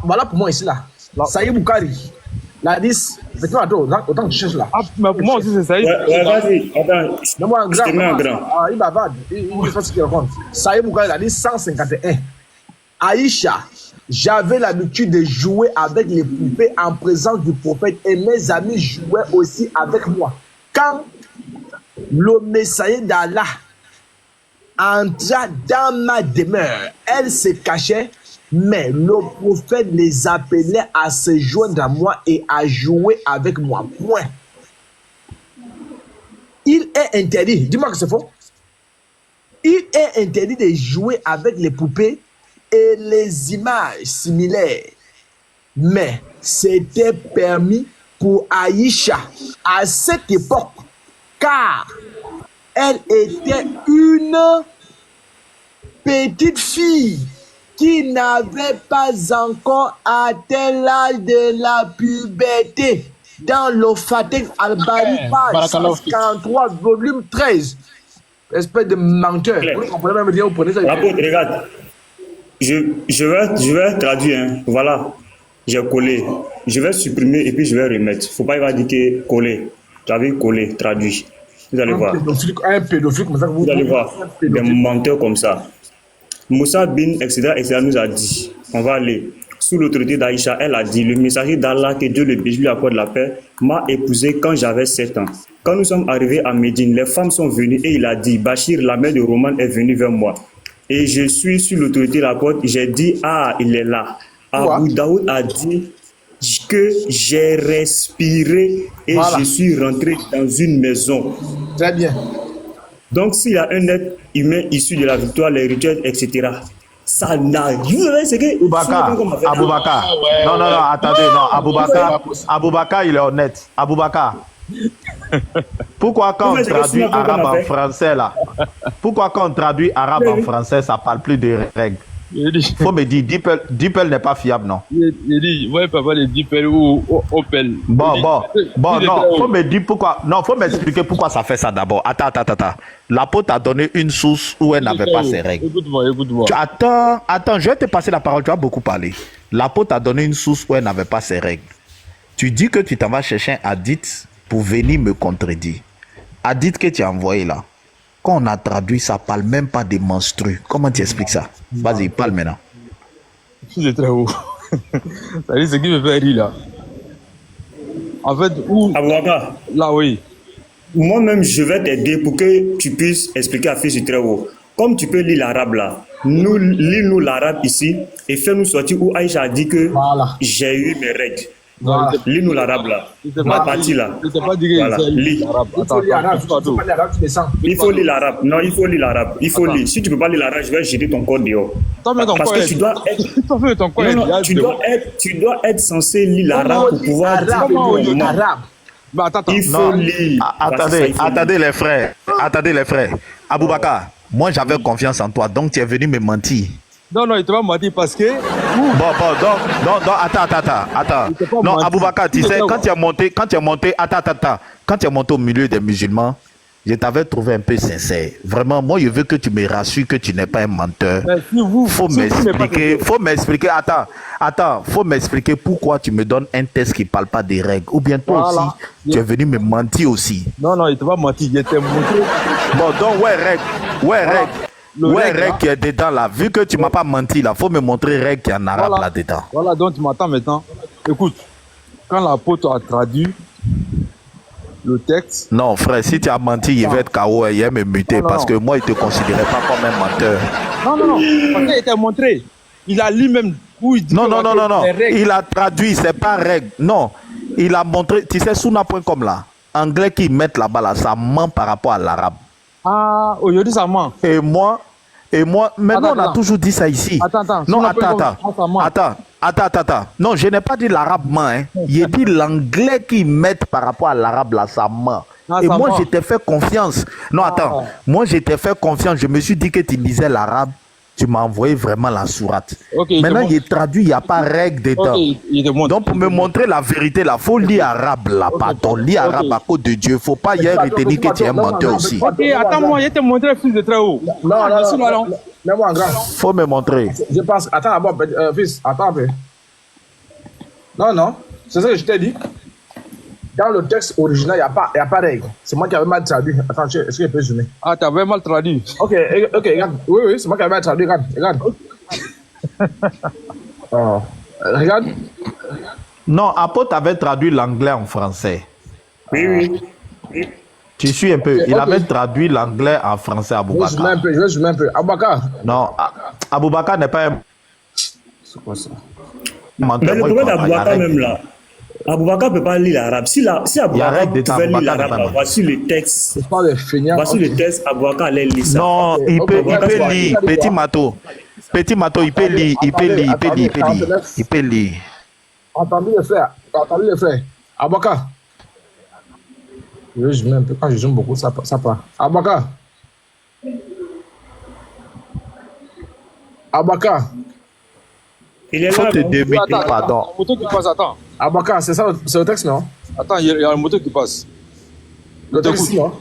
Voilà pour moi ici là. Saïd Boukari. La 10. Autant que je cherche là. Mais pour moi aussi, c'est Saïd. Vas-y, attends. Donne-moi un grand. Il bavarde. Il fait ce qu'il raconte. Saïd Boukari, la 10, 151. Aïcha, j'avais l'habitude de jouer avec les poupées en présence du prophète et mes amis jouaient aussi avec moi. Quand le messager d'Allah entra dans ma demeure, elle se cachait, mais le prophète les appelait à se joindre à moi et à jouer avec moi. Point. Il est interdit, dis-moi que c'est faux. Il est interdit de jouer avec les poupées et les images similaires. Mais c'était permis pour Aïcha à cette époque, car elle était une petite fille qui n'avait pas encore atteint l'âge de la puberté. Dans le Fatih Al-Bani, page 143, volume 13. Espèce de menteur. Vous comprenez même bien, vous prenez ça. Regarde. Je vais traduire. Hein. Voilà. J'ai collé. Je vais supprimer et puis je vais remettre. Faut pas dire que coller. Tu as vu coller, traduit. Vous allez voir. Un pédophile comme ça. Vous allez voir. Des menteurs comme ça. Moussa bin, etc., nous a dit, on va aller. Sous l'autorité d'Aïcha, elle a dit, le messager d'Allah, que Dieu le bénisse, lui accorde la paix, m'a épousé quand j'avais 7 ans. Quand nous sommes arrivés à Médine, les femmes sont venues et il a dit, Bachir, la mère de Roman, est venue vers moi. Et je suis sur l'autorité de la porte, j'ai dit, ah, il est là. Abu Daoud a dit que j'ai respiré et je suis rentré dans une maison. Très bien. Donc, s'il y a un être humain issu de la victoire, les rituels, etc., ça n'arrive pas. C'est que. Aboubakar. Non, attendez, non. Aboubakar, il est honnête. Aboubakar. Pourquoi quand on traduit arabe en français, là, pourquoi quand on traduit arabe en français, ça parle plus de règles? Faut me dire, DeepL n'est pas fiable, non? Il dit, ouais, papa, les DeepL ou Opel. Bon, non, faut me dire pourquoi. Non, faut m'expliquer pourquoi ça fait ça d'abord. Attends. L'apôtre a donné une source où elle n'avait pas ses règles. Écoute-moi. Attends, je vais te passer la parole, tu as beaucoup parlé. L'apôtre a donné une source où elle n'avait pas ses règles. Tu dis que tu t'en vas chercher un hadith pour venir me contredire. Hadith que tu as envoyé là. Quand on a traduit, ça parle même pas des menstrues. Comment tu expliques ça? Vas-y, parle maintenant. C'est très haut. Ça dit ce qui me fait rire là. En fait, où... Abouaka. Là, oui. Moi-même, je vais t'aider pour que tu puisses expliquer à Fils du Très-Haut. Comme tu peux lire l'arabe là, lis-nous l'arabe ici et fais-nous sortir où Aïcha a dit que j'ai eu mes règles. Voilà. Lis-nous l'arabe là. Ma partie là. Voilà. Lis. Il faut lire l'arabe. Non, il faut lire l'arabe. Il faut lire. Si tu ne peux pas lire l'arabe, je vais jeter ton corps dehors. Parce que tu dois être. Tu dois être censé lire l'arabe pour pouvoir dire l'arabe. Il faut lire. Attendez les frères. Aboubakar, moi j'avais confiance en toi, donc tu es venu me mentir. Non, il te va mentir parce que... Donc, attends. Non, Aboubakar, tu sais, quand tu es monté, quand tu es monté au milieu des musulmans, je t'avais trouvé un peu sincère. Vraiment, moi, je veux que tu me rassures que tu n'es pas un menteur. Faut m'expliquer. Attends, faut m'expliquer pourquoi tu me donnes un test qui ne parle pas des règles. Ou bien toi aussi, tu es venu me mentir aussi. Non, il te va mentir. Je t'ai montré. Bon, donc, règle qui est dedans là. Vu que tu m'as pas menti là, faut me montrer règle qui est en arabe là dedans. Voilà, donc tu m'attends maintenant. Écoute, quand l'apôtre a traduit le texte. Non, frère, si tu as menti, il va être KO et il va me muter parce que moi, il te considérait pas comme un menteur. Non. Parce qu'il t'a montré. Il a lu même où il dit. Non. Il a traduit, c'est pas règle. Non, il a montré. Tu sais, Souna.com là, anglais qui mettent là-bas là, ça ment par rapport à l'arabe. Ah, aujourd'hui ça ment. Et moi, maintenant on a toujours dit ça ici. Attends. Non, je n'ai pas dit l'arabe ment. Hein. J'ai dit l'anglais qu'ils mettent par rapport à l'arabe là, ça ment. Et moi, je t'ai fait confiance. Non, attends. Moi, je t'ai fait confiance. Je me suis dit que tu lisais l'arabe. Tu m'as envoyé vraiment la sourate. Maintenant, il est traduit, il n'y a pas règle dedans. Donc, pour me montrer la vérité, là, il faut lire arabe, là, pardon. Lire arabe à cause de Dieu. Il ne faut pas y retenir que tu es un menteur aussi. Ok, attends-moi, je vais te montrer Fils de Très-Haut. Non. Mets-moi en grand. Il faut me montrer. Je pense, attends d'abord, fils, attends un peu. Non, c'est ça que je t'ai dit. Dans le texte original, il n'y a pas de règle. C'est moi qui avais mal traduit. Attends, est-ce que je peux zoomer? Ah, tu avais mal traduit. Ok, regarde. Oui, c'est moi qui avais mal traduit. Regarde. Regarde. Non, apôtre avait traduit l'anglais en français. Oui. Tu suis un peu. Il avait traduit l'anglais en français à Aboubakar. Je vais zoomer un peu. Aboubakar. Non, Aboubakar n'est pas un... C'est quoi ça? Mais le problème d'Aboubakar même là, Aboubakar ne peut pas lire l'arabe. Si Aboubakar pouvait lire l'arabe, voici le texte. Voici le texte, Aboubakar allait lire ça. Non, il peut lire. Petit Mato, il peut lire. Il peut lire. Entendez les frères. Aboubakar. Je zoome un peu. Quand je zoome beaucoup, ça part. Aboubakar. Il est là. Faut te débuter, pardon. Il y a une moto qui passe, attends. Aboubakar, c'est ça, c'est le texte, non? Attends, il y a une moto qui passe. Le texte, non?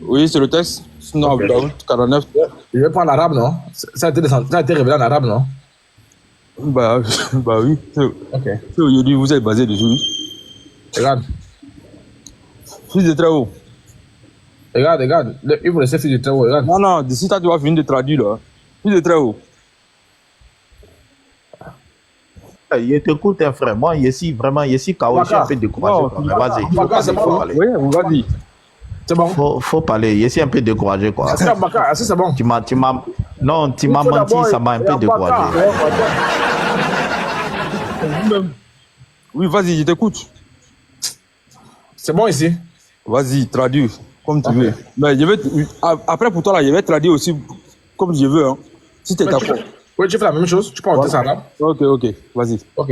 Oui, c'est le texte. Non, 49. Je vais prendre l'arabe, non? Ça a été révélé en arabe, non? Bah oui. Ok. Aujourd'hui, vous êtes basé dessus. Regarde. Fils de Très-Haut. Regarde, regarde. Il faut laisser Fils du Très-Haut, regarde. Non, non, d'ici, tu vas finir de traduire, là. Fils de Très-Haut. Il t'écoute, hein, frère. Moi, ici, vraiment, ici, KO, je suis un peu découragé. Vas-y. Vas-y. C'est bon. Faut parler. Ici, un peu découragé, quoi. Est-ce que c'est bon? Non, tu m'as menti, ça m'a un peu découragé. Oui, vas-y, je t'écoute. C'est bon ici? Vas-y, traduis, comme tu veux. Mais je vais, après, pour toi, là, je vais traduire aussi comme je veux, hein. Si tu es d'accord. Oui, tu fais la même chose. Tu peux enlever ça là. Ok, vas-y. Ok.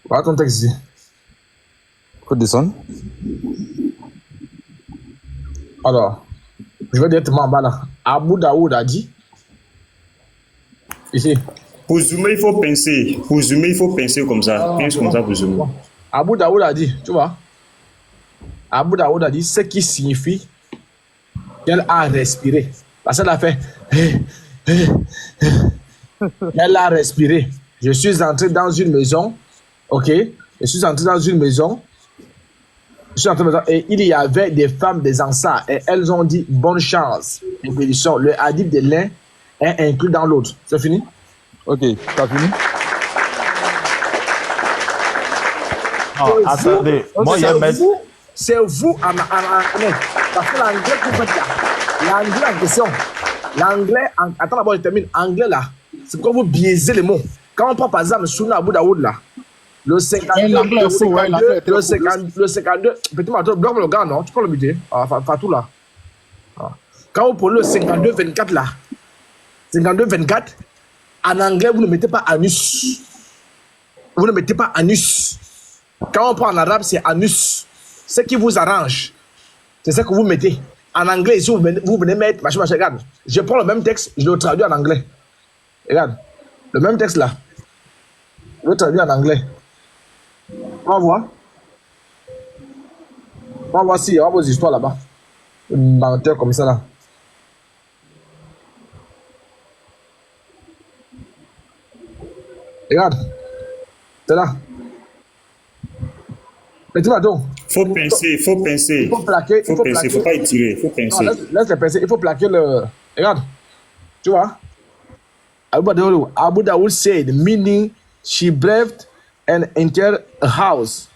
Voilà ton texte ici. Faut descendre. Alors, je vais directement en bas là. Abu Daoud a dit. Ici. Pour zoomer, il faut pincer. Pour zoomer, il faut pincer comme ça. Pince comme ça pour zoomer. Abu Daoud a dit, tu vois. Abu Daoud a dit ce qui signifie qu'elle a respiré. Parce qu'elle a fait. Elle a respiré. Je suis entré dans une maison. Ok. Je suis entré dans une maison. Je suis entré dans une maison et il y avait des femmes, des enfants. Et elles ont dit bonne chance. Et bénédiction. Le hadith de l'un est inclus dans l'autre. C'est fini? Ok, t'as fini? Non, attendez. Moi, il y a c'est vous en anglais. Parce que l'anglais que vous faites là, l'anglais en question, l'anglais, attends d'abord, je termine. Anglais là, c'est pourquoi vous biaisez les mots. Quand on prend par exemple Sunna Abu Daoud là, le 52, le 52, petit matin, bloque le gars, non? Tu peux le buter. Fatou là. Quand vous prenez le 52-24 là, 52-24, en anglais, vous ne mettez pas anus. Vous ne mettez pas anus. Quand on prend en arabe, c'est anus. Ce qui vous arrange, c'est ce que vous mettez. En anglais, ici, vous venez mettre, machin, regarde. Je prends le même texte, je le traduis en anglais. Regarde, le même texte là, je le traduis en anglais. On va voir. On va voir si il y aura vos histoires là-bas. Un menteur comme ça là. Regarde, c'est là. Mais tu vois donc. Faut pincer. Il faut plaquer. Faut pincer, faut pas étirer, faut pincer. Non, laisse le pincer. Il faut plaquer le. Regarde. Tu vois? Abu Daoud said, meaning she breathed and entered a house.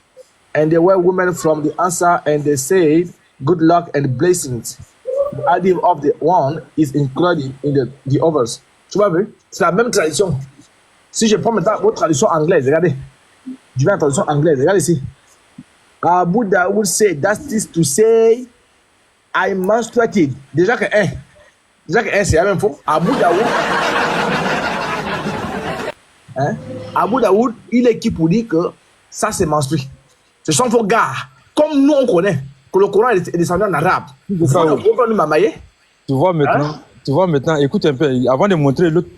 And there were women from the Ansar and they said, good luck and blessings. The idea of the one is included in the others. Tu vois, c'est la même tradition. Si je prends maintenant votre traduction anglaise, regardez. Je vais en traduction anglaise, regardez ici. Abu Daoud said, that is to say, I menstruated. Déjà que c'est la même fois. Abu Daoud. Hein? Abu Daoud, il est qui pour dire que ça c'est menstrué. Ce sont vos gars. Comme nous on connaît que le Coran est descendu en arabe. Vous pouvez nous mamailler. Tu vois maintenant, écoute un peu, avant de montrer l'autre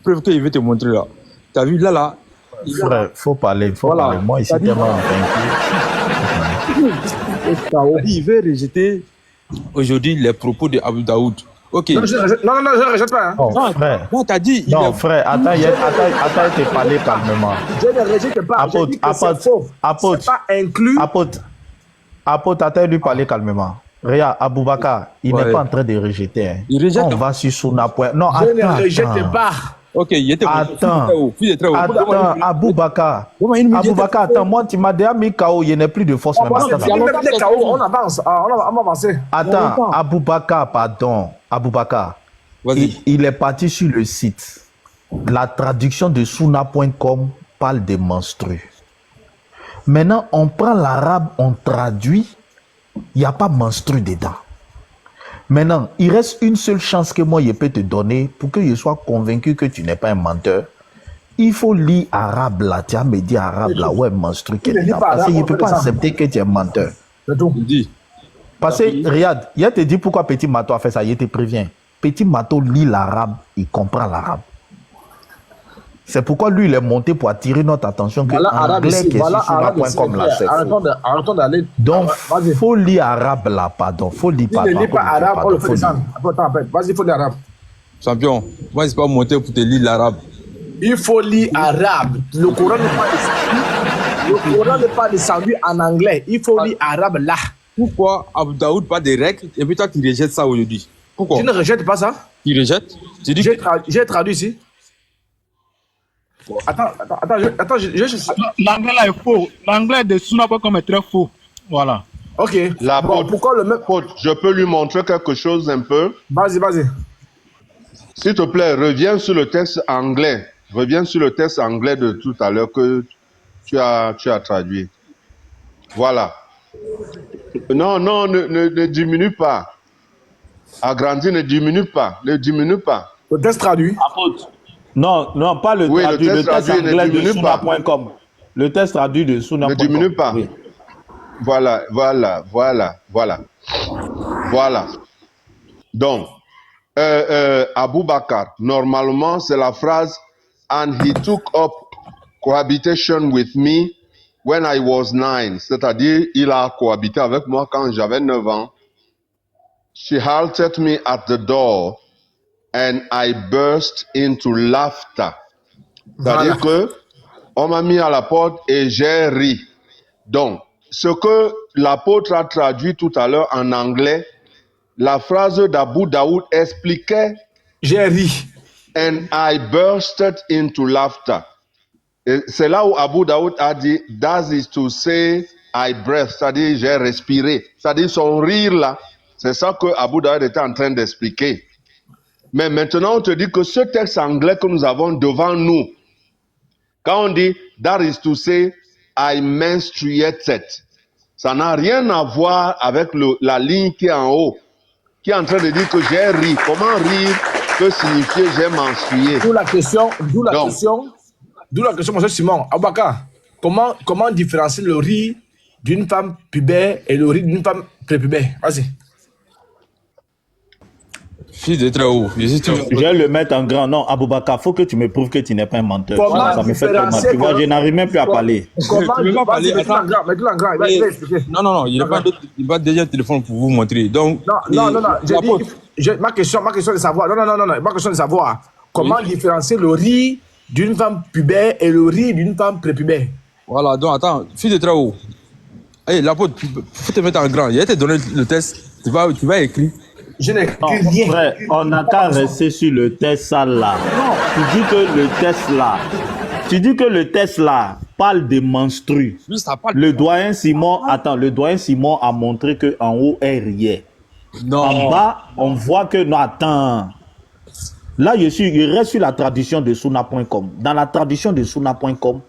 preuve qu'il veut te montrer là. Tu as vu là. Frère, faut parler. Moi ici, tellement il veut rejeter aujourd'hui les propos de Abu Daoud. Ok. Non, je ne rejette pas. Hein. Non, frère. Non, t'as dit. Non, frère, attends, il te parler calmement. Je ne rejette pas. Apôtre, c'est pas inclus. Apôtre, attends, lui parler calmement. Regarde, Aboubakar, il n'est pas en train de rejeter. Hein. Il rejette. On va sur Sunna. Non, je ne rejette pas. Ok, il était Attends, Aboubakar, attends, moi, tu m'as déjà mis KO, il n'y a plus de force. On avance, on va avancer. Attends, Aboubakar, pardon. Aboubakar, il est parti sur le site. La traduction de Sunna.com parle de menstrues. Maintenant, on prend l'arabe, on traduit, il n'y a pas menstru dedans. Maintenant, il reste une seule chance que moi je peux te donner pour que je sois convaincu que tu n'es pas un menteur. Il faut lire arabe là, tu as me dit arabe là, ouais, menstru, parce qu'il ne peut pas accepter que tu es un menteur. Parce que, regarde, il te dit pourquoi Petit Mato a fait ça, il te prévient. Petit Mato lit l'arabe, il comprend l'arabe. C'est pourquoi lui, il est monté pour attirer notre attention que l'anglais qui est sur Sunna.com là, c'est faux. Donc, il faut lire arabe là, pardon. Il faut lire pas arabe, on le fait descendre. Attends, vas-y, il faut lire arabe. Champion, moi, je ne suis pas monté pour te lire l'arabe. Il faut lire arabe. Le Coran n'est pas descendu en anglais. Il faut lire arabe là. Pourquoi Abu Daoud pas des règles et puis toi tu rejettes ça aujourd'hui? Pourquoi? Tu ne rejettes pas ça? Tu rejettes? Tu dis j'ai traduit ici. Attends, l'anglais là est faux. L'anglais de Suna.com est très faux. Voilà. Ok. Pourquoi le même... Je peux lui montrer quelque chose un peu? Vas-y. S'il te plaît, reviens sur le texte anglais. Reviens sur le texte anglais de tout à l'heure que tu as traduit. Voilà. Non, ne diminue pas. Agrandis, ne diminue pas. Le texte traduit. Non, pas le traduit. Le texte anglais de Suna.com. Le texte traduit de Suna.com. Ne diminue pas. Oui. Voilà. Donc, Abou Bakar, normalement, c'est la phrase « And he took up cohabitation with me when I was 9 ». C'est-à-dire, il a cohabité avec moi quand j'avais 9 ans. « She halted me at the door and I burst into laughter ». C'est-à-dire que on m'a mis à la porte et j'ai ri. Donc, ce que l'apôtre a traduit tout à l'heure en anglais, la phrase d'Abou Daoud expliquait « J'ai ri ». And I bursted into laughter. C'est là où Abou Daoud a dit « That is to say I breathed », c'est-à-dire j'ai respiré. C'est-à-dire son rire là, c'est ça que Abou Daoud était en train d'expliquer. Mais maintenant on te dit que ce texte anglais que nous avons devant nous, quand on dit « That is to say I menstruated », ça n'a rien à voir avec la ligne qui est en haut, qui est en train de dire que j'ai ri. Comment rire peut signifier j'ai menstrué? D'où la question, monsieur Simon. Aboubacar, comment différencier le riz d'une femme pubère et le riz d'une femme prépubère? Vas-y. Fils de très haut. Je vais le mettre en grand. Non, Aboubacar, il faut que tu me prouves que tu n'es pas un menteur. Ça me fait très mal. Tu vois, je n'arrive même plus à parler. Comment tu peux pas parler? Mets-le en grand. Il va expliquer. Non, il n'y a pas déjà un téléphone pour vous montrer. Donc, non. Ma question est de savoir. Non. Ma question est de savoir comment différencier le riz d'une femme pubère et le riz d'une femme prépubère. Voilà, donc attends, fils de très haut. Hey, l'apôtre, il faut te mettre en grand. Il va te donner le test. Tu vas écrire. Je n'ai écrit rien. Frère, on n'a qu'à rester sur le test là. Tu dis que le test là parle de menstrues. Le doyen Simon a montré que en haut elle riait. Non. En bas, on voit que non, attends. Là, il reste sur la traduction de Suna.com. Dans la traduction de Suna.com,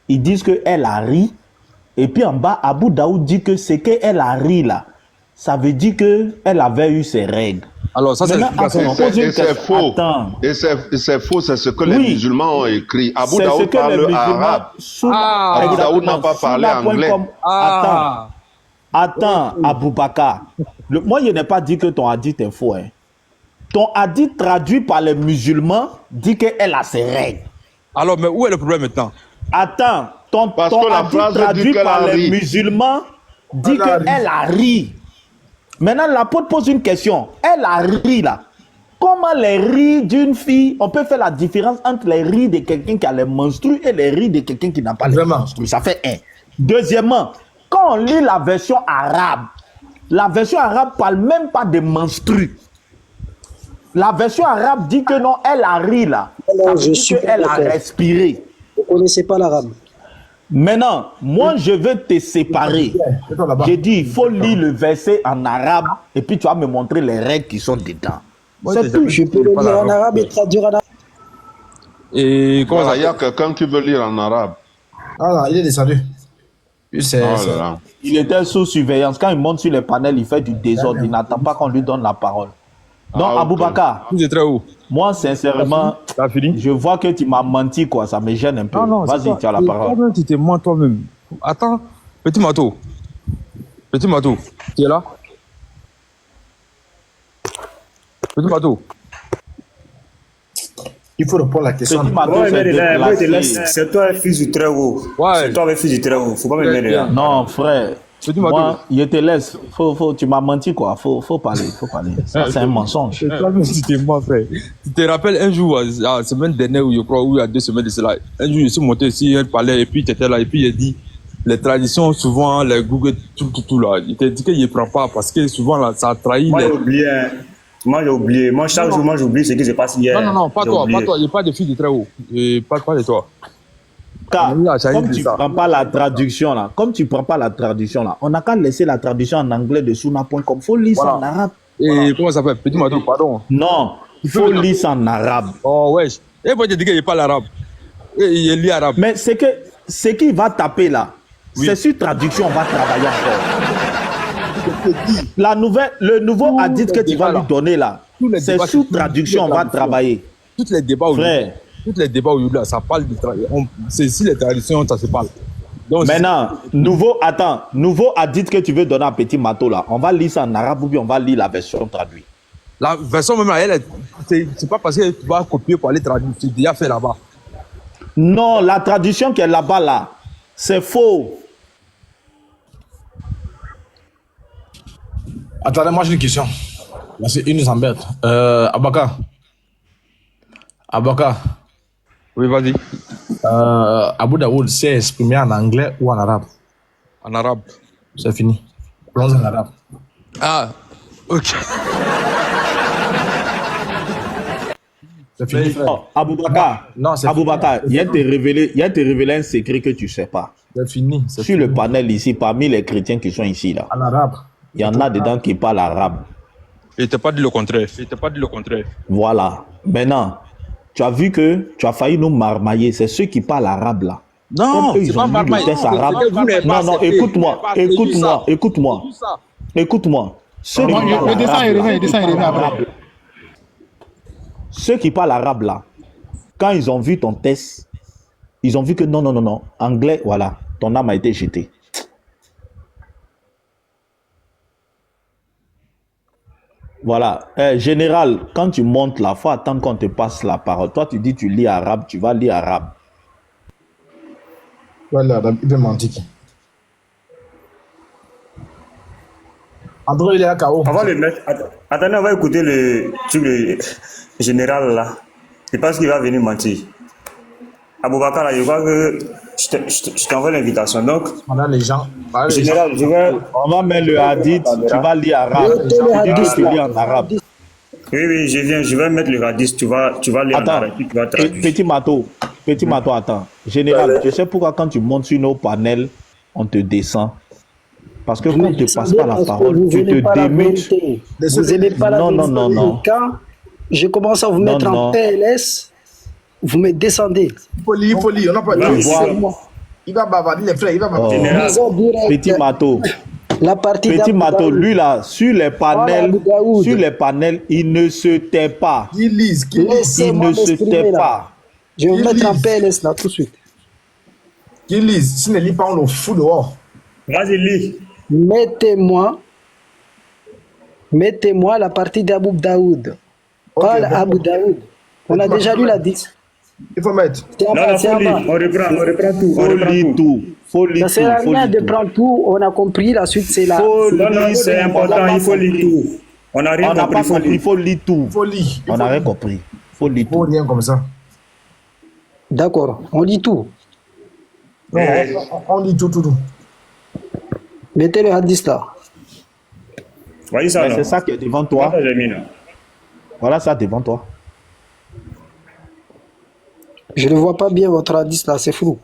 ils disent qu'elle a ri. Et puis en bas, Abou Daoud dit que c'est qu'elle a ri là. Ça veut dire qu'elle avait eu ses règles. Alors, ça, c'est faux. Et c'est faux, c'est ce que les musulmans ont écrit. Abou Daoud parle arabe. Abou Daoud n'a pas parlé anglais. Attends, Aboubacar. Moi, je n'ai pas dit que ton hadith est faux. Hein. Ton hadith traduit par les musulmans dit qu'elle a ses règles. Alors, mais où est le problème maintenant? Attends, ton hadith traduit par les musulmans dit qu'elle a ri. Maintenant, l'apôtre pose une question. Elle a ri là. Comment les rires d'une fille, on peut faire la différence entre les rires de quelqu'un qui a les menstrues et les rires de quelqu'un qui n'a pas les menstrues. Ça fait un. Deuxièmement, quand on lit la version arabe parle même pas de menstrues. La version arabe dit que non, elle a ri là. Ça veut dire qu'elle a respiré. Vous ne connaissez pas l'arabe. Maintenant, moi, je vais te séparer. J'ai dit, il faut lire le verset en arabe et puis tu vas me montrer les règles qui sont dedans. C'est tout. Je peux le lire en arabe et traduire en arabe. Et comment ça? Il y a quelqu'un qui veut lire en arabe. Ah non, il est descendu. Il était sous surveillance. Quand il monte sur les panels, il fait du désordre. Il n'attend pas qu'on lui donne la parole. Donc, Aboubacar, moi, sincèrement, je vois que tu m'as menti, quoi. Ça me gêne un peu. Vas-y, tu as la parole. Tu t'es menti toi-même. Attends, petit Mato, tu es là? Petit Mato. Il faut répondre à la question. C'est toi le fils du très haut. C'est toi le fils du très haut. Faut pas me mettre là. Non, frère. Petit Moi, Mato. je te laisse. Tu m'as menti, quoi. Faut parler. Ça, c'est un mensonge. Toi-même, tu t'es mort, frère. Tu te rappelles un jour, la semaine dernière, ou je crois, ou il y a 2 semaines de cela, un jour, je suis monté ici, il parlait, et puis tu étais là, et puis il a dit, les traditions, souvent, les Google, tout là. Il t'a dit qu'il ne prend pas parce que souvent, là, ça a trahi Moi, les... j'ai oublié. Hein. Moi, j'ai oublié. Moi, chaque jour, j'oublie ce qui se passe hier. Non, pas J'ai toi, oublié. pas toi. Il n'y a pas de fille de très haut. Et pas de toi. Car, Oui, ça y est, comme c'est tu ça. prends pas la traduction là, on n'a qu'à laisser la traduction en anglais de Suna.com. Faut lire ça en Voilà. arabe. Et comment ça s'appelle? Petit Mato, pardon. Non, faut lire ça en arabe. Oh, wesh. Et pourquoi tu dis qu'il parle arabe? Et il lit arabe. Mais c'est que ce qu'il va taper là, c'est sur traduction, on va travailler encore. Le nouveau hadith que tu vas lui donner là, c'est sous traduction, on va travailler. Tous les débats Frère. Tous les débats aujourd'hui, ça parle de tradition. C'est si les traditions, ça se parle. Donc, Maintenant, nouveau hadith que tu veux donner à Petit Mato là, on va lire ça en arabe ou bien on va lire la version traduite. la version même, c'est pas parce que tu vas copier pour aller traduire, c'est déjà fait là-bas. Non, la traduction qui est là-bas là, c'est faux. Attendez, moi j'ai une question. Là, c'est une nous embête. Abaka. Oui, vas-y. Abu Daoud s'est exprimé en anglais ou en arabe? En arabe. C'est fini. Plonge en arabe. Ah, ok. C'est fini, frère. Oh, Aboubakar, Non, c'est Aboubakar, il y a te révélé un secret que tu sais pas. C'est fini. Sur le panel ici, parmi les chrétiens qui sont ici là, En arabe. il y en a dedans qui parlent arabe. Il t'a pas dit le contraire. Voilà. Maintenant, tu as vu que tu as failli nous marmailler. C'est ceux qui parlent arabe là. Non, Comme eux, c'est ils pas ont lu marmaille. le texte arabe. Non, écoute-moi. Ceux qui Il parlent descend, il arabe, revient, il descend, il revient après. ceux qui parlent arabe là, quand ils ont vu ton test, ils ont vu que non, anglais, voilà, ton âme a été jetée. Voilà. Général, quand tu montes là, il faut attendre qu'on te passe la parole. Toi, tu dis tu lis arabe, tu vas lire arabe. Voilà, il peut mentir. André, il est à KO. On va le mettre. Attendez, on va écouter le général là. Je pense qu'il va venir mentir. Aboubakar, là, je crois que je t'envoie l'invitation. Donc, On a les gens. général, je vais. On va mettre le hadith, tu vas lire arabe. Tu dis que tu lis en arabe. Oui, je viens, je vais mettre le radis. Tu vas lire en Attends, arabe, puis tu vas traduire. Petit Mato, attends. Général, tu sais pourquoi quand tu montes sur nos panels, on te descend? Parce que quand on ne te passe pas la parole, tu te démutes. Vous n'aimez pas la vérité. Non. Quand je commence à vous mettre en PLS, vous me descendez. Il faut lire. On n'a pas Là, dit. voilà. Il va bavarder, les frères. Il va bavarder. Général. Disons direct, Petit Mato. la partie Petit d'Abu Mato, Daoud. lui là, sur les panels, il ne se tait pas. Qui lise. Il Laissez-moi ne se m'exprimer tait là. pas. Je vais vous Il mettre en lise. PLS là tout de suite. Qui lise. Si ne lit pas, on le fout dehors. Vas-y, lis. Mettez-moi la partie d'Abu Daoud. Pas bon. Abu Daoud. On a déjà lu la 10. Il faut mettre. C'est en Non, bas, non, c'est faut en lire. bas. On reprend tout. Faut lire tout. Faut Ça lire sert à tout. rien de prendre tout. On a compris. La suite, c'est là. Faut Non, lire, c'est important, il faut lire tout. On n'a rien On n'a compris, pas il faut compris, lire. il faut lire tout. Il faut lire. On n'a rien compris. Faut lire Il faut tout. rien comme ça. D'accord. On lit tout. Non, on lit tout. Mettez le hadith là. Voyez ça, Mais là. c'est ça qui est devant toi. J'ai mis, là. Voilà ça devant toi. Je ne vois pas bien votre hadith là. C'est flou.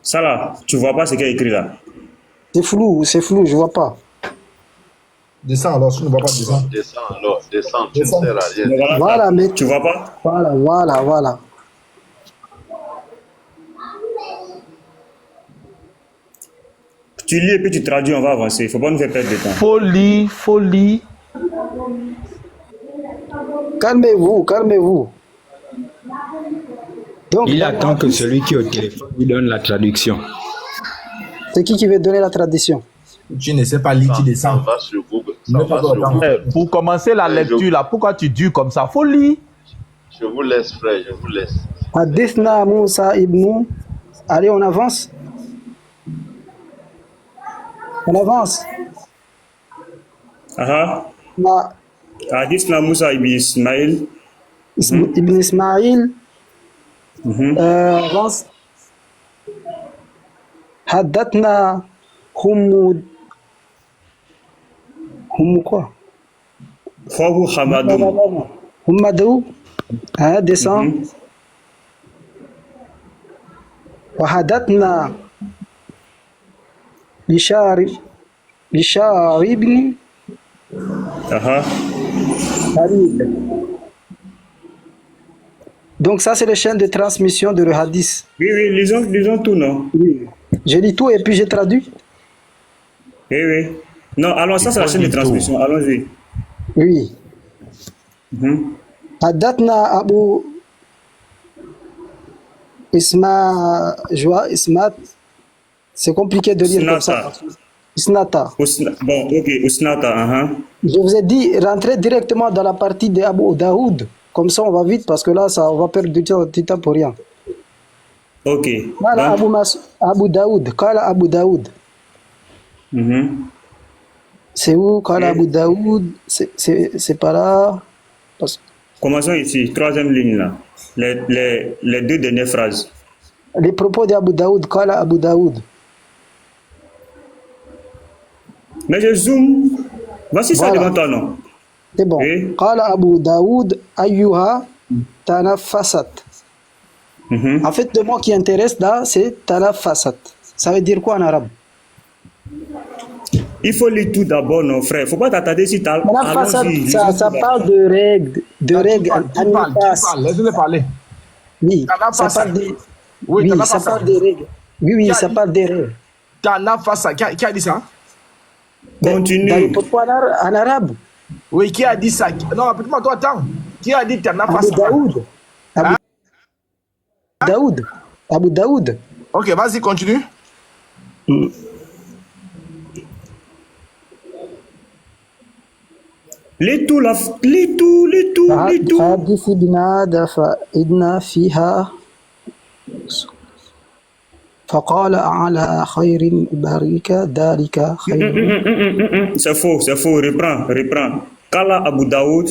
Ça, là, tu vois pas ce qu'il y a écrit là. C'est flou. Je vois pas. Descends alors, si tu ne vois pas, descends. Descends alors, descends, tu ne sers à rien. Mais voilà, Voilà, mais tu vois pas? voilà. Tu lis et puis tu traduis, on va avancer. Il faut pas nous faire perdre de temps. Faut lire. Calmez-vous. Donc, Il attend que celui qui est au téléphone lui donne la traduction. c'est qui veut donner la tradition? Tu ne sais pas lire, tu Ça descends. va sur Google. Ne Ça pas va sur attendre. Google. Pour commencer la lecture là, pourquoi tu dis comme ça? Faut lire. Je vous laisse, frère, je vous laisse. Hadithna Moussa ibn. Allez, on avance. On avance. Hadith la Moussa ibn Ismaïl. Ibn Ismaïl. Avance. Haddatna Humud. Quoi? Hamadou. Descend. وحدثنا لشاربني Donc ça c'est le chaîne de transmission de le hadith. Oui, lisons tout, non? Oui. Je lis tout et puis je traduis. Oui. Non, alors ça c'est la chaîne de transmission, allons-y. Oui. حدثنا أبو Ismat, c'est compliqué de lire comme ça. Isnata. Bon, ok, Usnata. Je vous ai dit, rentrez directement dans la partie de Abu Daoud. Comme ça, on va vite parce que là, on va perdre du temps pour rien. Ok. Kala Abu Daoud. Kala Abu Daoud. C'est où Kala Abu Daoud? C'est pas là. Commençons ici, troisième ligne là. Les deux dernières phrases. Les propos d'Abu Daoud, Kala Abu Daoud. Mais je zoome. Voici ça devant toi, non? C'est bon. Kala Abu Daoud, Ayyuha, Tanafasat. En fait, le mot qui intéresse là, c'est Tanafasat. Ça veut dire quoi en arabe? Il faut lire tout d'abord, non, frère. Il ne faut pas t'attarder si tu as. Ça parle de règles. Laissez-le parler. Oui, ça parle des règles. Oui, ça parle des règles. Qui a dit ça? Continue. Dans le propos en arabe. Oui, qui a dit ça? Non, rappelle-moi, toi, attends. Qui a dit Tanafasa? Abu Daoud. Ok, vas-y, continue. Les tout. حدث بنا فإن فيها فقال على خير بارك ذلك خير. C'est faux, reprends. Kala Abu Daoud,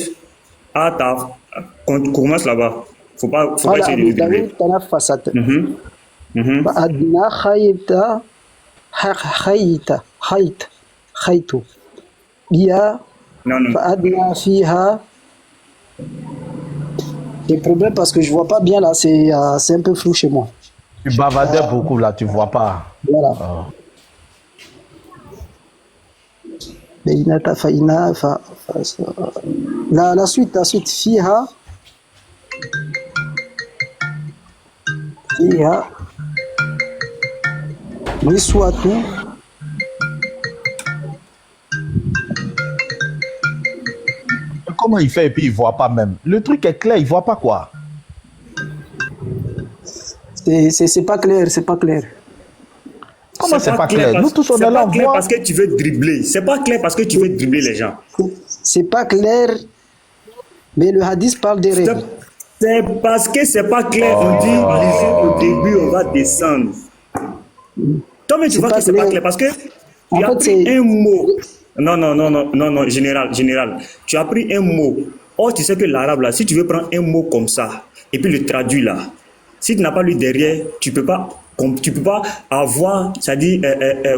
commence là-bas. Faut pas essayer de doubler. تنفست فأدنى خيط بها فأدنى فيها. Le problème parce que je vois pas bien là, c'est un peu flou chez moi. Tu bavardais beaucoup là, tu vois pas. Voilà. La suite فيها نسوة. Comment il fait et puis il voit pas même? Le truc est clair, il voit pas quoi? C'est pas clair. Comment c'est pas clair? Nous tous on est là, on voit. Parce que tu veux dribbler. C'est pas clair parce que tu veux dribbler les gens. C'est pas clair, mais le hadith parle des règles. C'est parce que c'est pas clair. On dit lisons au début, on va descendre. Toi, mais tu vois que c'est pas clair parce que tu as pris un mot. Non, général. Tu as pris un mot. Or, tu sais que l'arabe, là, si tu veux prendre un mot comme ça, et puis le traduire là, si tu n'as pas lu derrière, tu peux pas avoir, c'est-à-dire,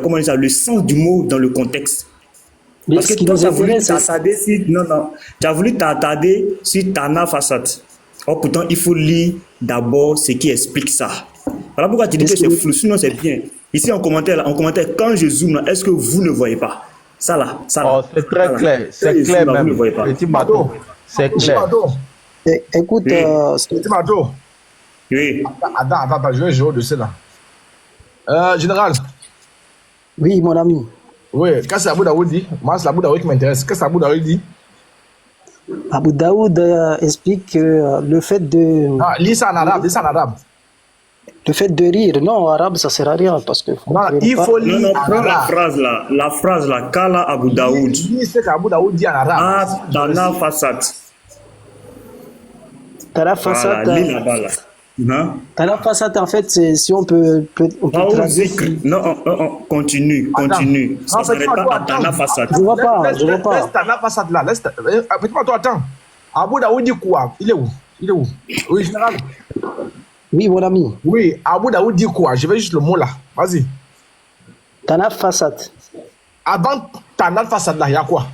comment on dit ça, le sens du mot dans le contexte. Mais parce que toi, tu as voulu t'attarder si... Non. Tu as voulu t'attarder sur Tana Fassat. Or, pourtant, il faut lire d'abord ce qui explique ça. Voilà pourquoi tu dis que c'est flou, sinon c'est bien. Ici, en commentaire, quand je zoome là, est-ce que vous ne voyez pas? Ça là. Oh, c'est très clair. C'est clair même. Petit Mato. C'est clair. Écoute, Petit Mato. Oui. Attends, je vais jouer au-dessus là. Général. Oui, mon ami. Oui, qu'est-ce que Abu Daoud dit? Moi, c'est Abu Daoud qui m'intéresse. Qu'est-ce que Abu Daoud dit? Abu Daoud explique que le fait de... lis ça en arabe. Le fait de rire, non, en arabe, ça sert à rien parce que... il faut lire. Non, prends la phrase là, Kala Abu Daoud. Lis ce qu'Abu Daoud dit en arabe. Tana Fassat. Tana Fassat. Voilà, lis là-bas là. Tanafasat, en fait, c'est si on peut traduire. Non, continue. Ça ne serait pas Tanafasat. Je vois pas. Laisse Tanafasat là. Attends. Abu Daoud dit quoi? Il est où? Oui, général. Oui, mon ami. Oui, Abu Daoud dit quoi? Je vais juste le mot là. Vas-y. Tanafasat. Avant Tanafasat là, il y a quoi?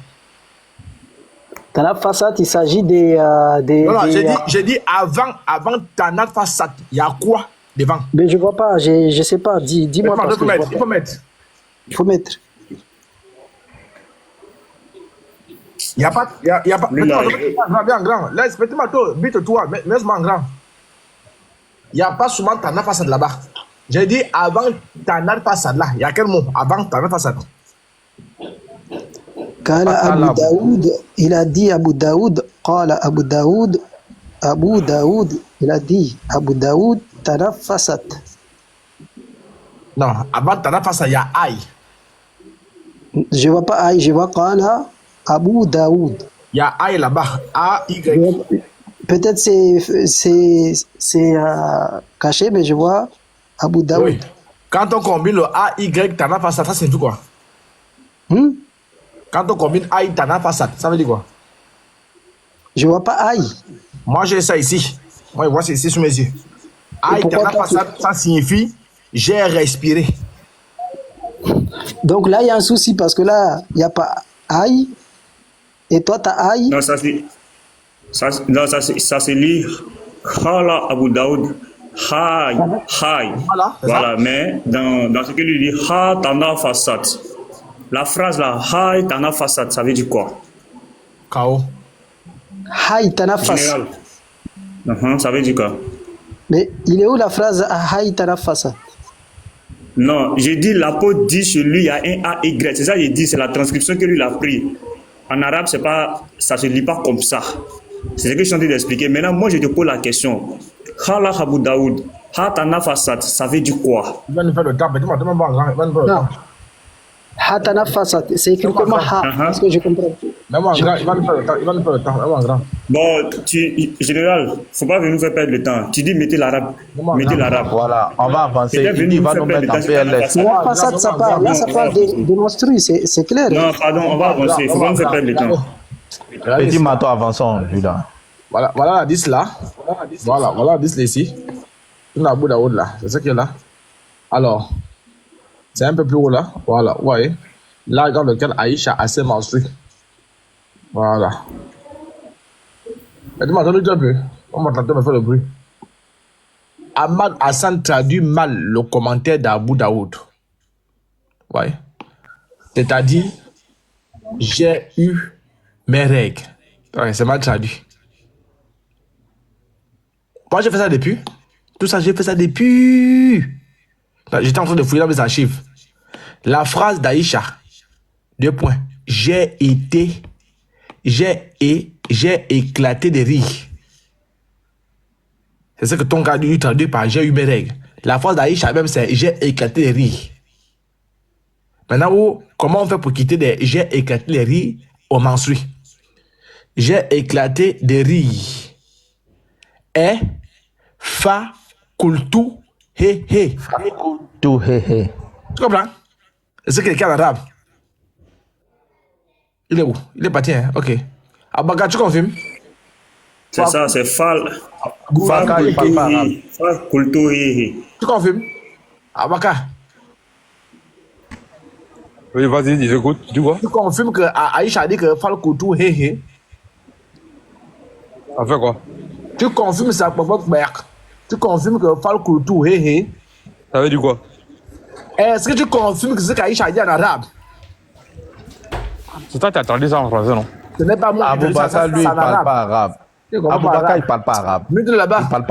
Tanafasat, il s'agit des. Non, j'ai dit avant Tanafasat, il y a quoi devant? Mais je vois pas, je sais pas. Dis-moi. Il faut mettre. Il n'y a pas. Viens, grand. Laisse, mets-moi toi, bite-toi, laisse-moi en grand. Il n'y a pas souvent Tanafasat là-bas. J'ai dit avant Tanafasat là. Il y a quel mot avant Tanafasat? قال أبو داود il a dit Abu Daoud قال أبو داود il a dit Abu Daoud Tanafasat. Non, avant Tanafasat, il y a aïe. Je vois pas aïe, je vois قال Abu Daoud. Il y a aïe là-bas, A-Y. Peut-être c'est caché, mais je vois Abu Daoud. Oui. Quand on combine le A-Y Tanafasat, ça signifie quoi? Quand on combine aïe Tanafasat, ça veut dire quoi? Je vois pas aïe. Moi j'ai ça ici. Moi je vois ça ici sous mes yeux. Aïe Tanafasat, ça signifie j'ai respiré. Donc là il y a un souci parce que là il n'y a pas aïe. Et toi t'as aïe. Non, ça se lit Khala Abu Daoud. Haï. Voilà, mais dans ce qu'il lui dit, Ha Tanafasat. La phrase là, Haï Tanafasat, ça veut dire quoi? Kao. Haï Tanafasat. Ça veut dire quoi? Mais il est où la phrase Haï Tanafasat? Non, j'ai dit l'apôtre dit chez lui, il y a un A-Y. C'est ça que j'ai dit, c'est la transcription que lui a pris. En arabe, c'est pas, ça se lit pas comme ça. C'est ce que je suis en train d'expliquer. Maintenant, moi, je te pose la question. Khala Abu Daoud, Ha Tanafasat, ça veut dire quoi? Il va nous faire le temps, mais dis-moi, non. Ha Tanafasat, c'est écrit comment Ha? Parce que je comprends. Il va nous faire le temps, vraiment grand. Bon, général, faut pas venir nous faire perdre le temps. Tu dis mettez l'arabe. Voilà, on va avancer. Il va nous mettre en PLS. Tanafasat, ça parle. Là, ça parle de monstrues, c'est clair. Non, pardon, on va avancer. Faut pas nous faire perdre le temps. Petit Mato, avançons, Judas. Voilà la 10 là. Voilà la 10 là ici. Une Abu Daoud là. C'est ça qui est là. Alors, c'est un peu plus haut là. Voilà, vous voyez. Là, dans lequel Aïcha a ses menstrues. Voilà. Mais tu m'entends un peu. On m'entend me faire le bruit. Ahmad Hassan traduit mal le commentaire d'Abu Daoud. Ouais. C'est-à-dire, j'ai eu mes règles. Ouais, c'est mal traduit. Moi, j'ai fait ça depuis. Tout ça, j'ai fait ça depuis. J'étais en train de fouiller dans mes archives. La phrase d'Aïcha. 2 points. J'ai éclaté de rire. C'est ce que ton gars lui traduit par j'ai eu mes règles. La phrase d'Aïcha même, c'est j'ai éclaté de rire. Maintenant, comment on fait pour quitter des j'ai éclaté de rire au menstrues? J'ai éclaté de rire. Fa kultu he he. Tout he he. Tu comprends? C'est quelqu'un en arabe. Il est où? Il est parti, hein? Ok. Abaka, tu confirmes? C'est ça, c'est Fal. Baka, il parle pas arabe. Fal kultu he he. Tu confirmes? Abaka. Oui, vas-y, j'écoute. Tu vois? Tu confirmes que Aïcha a dit que Fal kultu he he? Ça fait quoi? Tu confirmes ça pour votre mère? Tu confirmes que Fal kultu he he? Ça veut dire quoi? Est-ce que tu confirmes que c'est ce qu'Aïcha a dit en arabe? C'est toi qui as traduit ça en français, non? Ce n'est pas moi qui Abou Bakar, lui, il ne parle pas arabe. Abou Bakar, il ne parle pas arabe. Là-bas.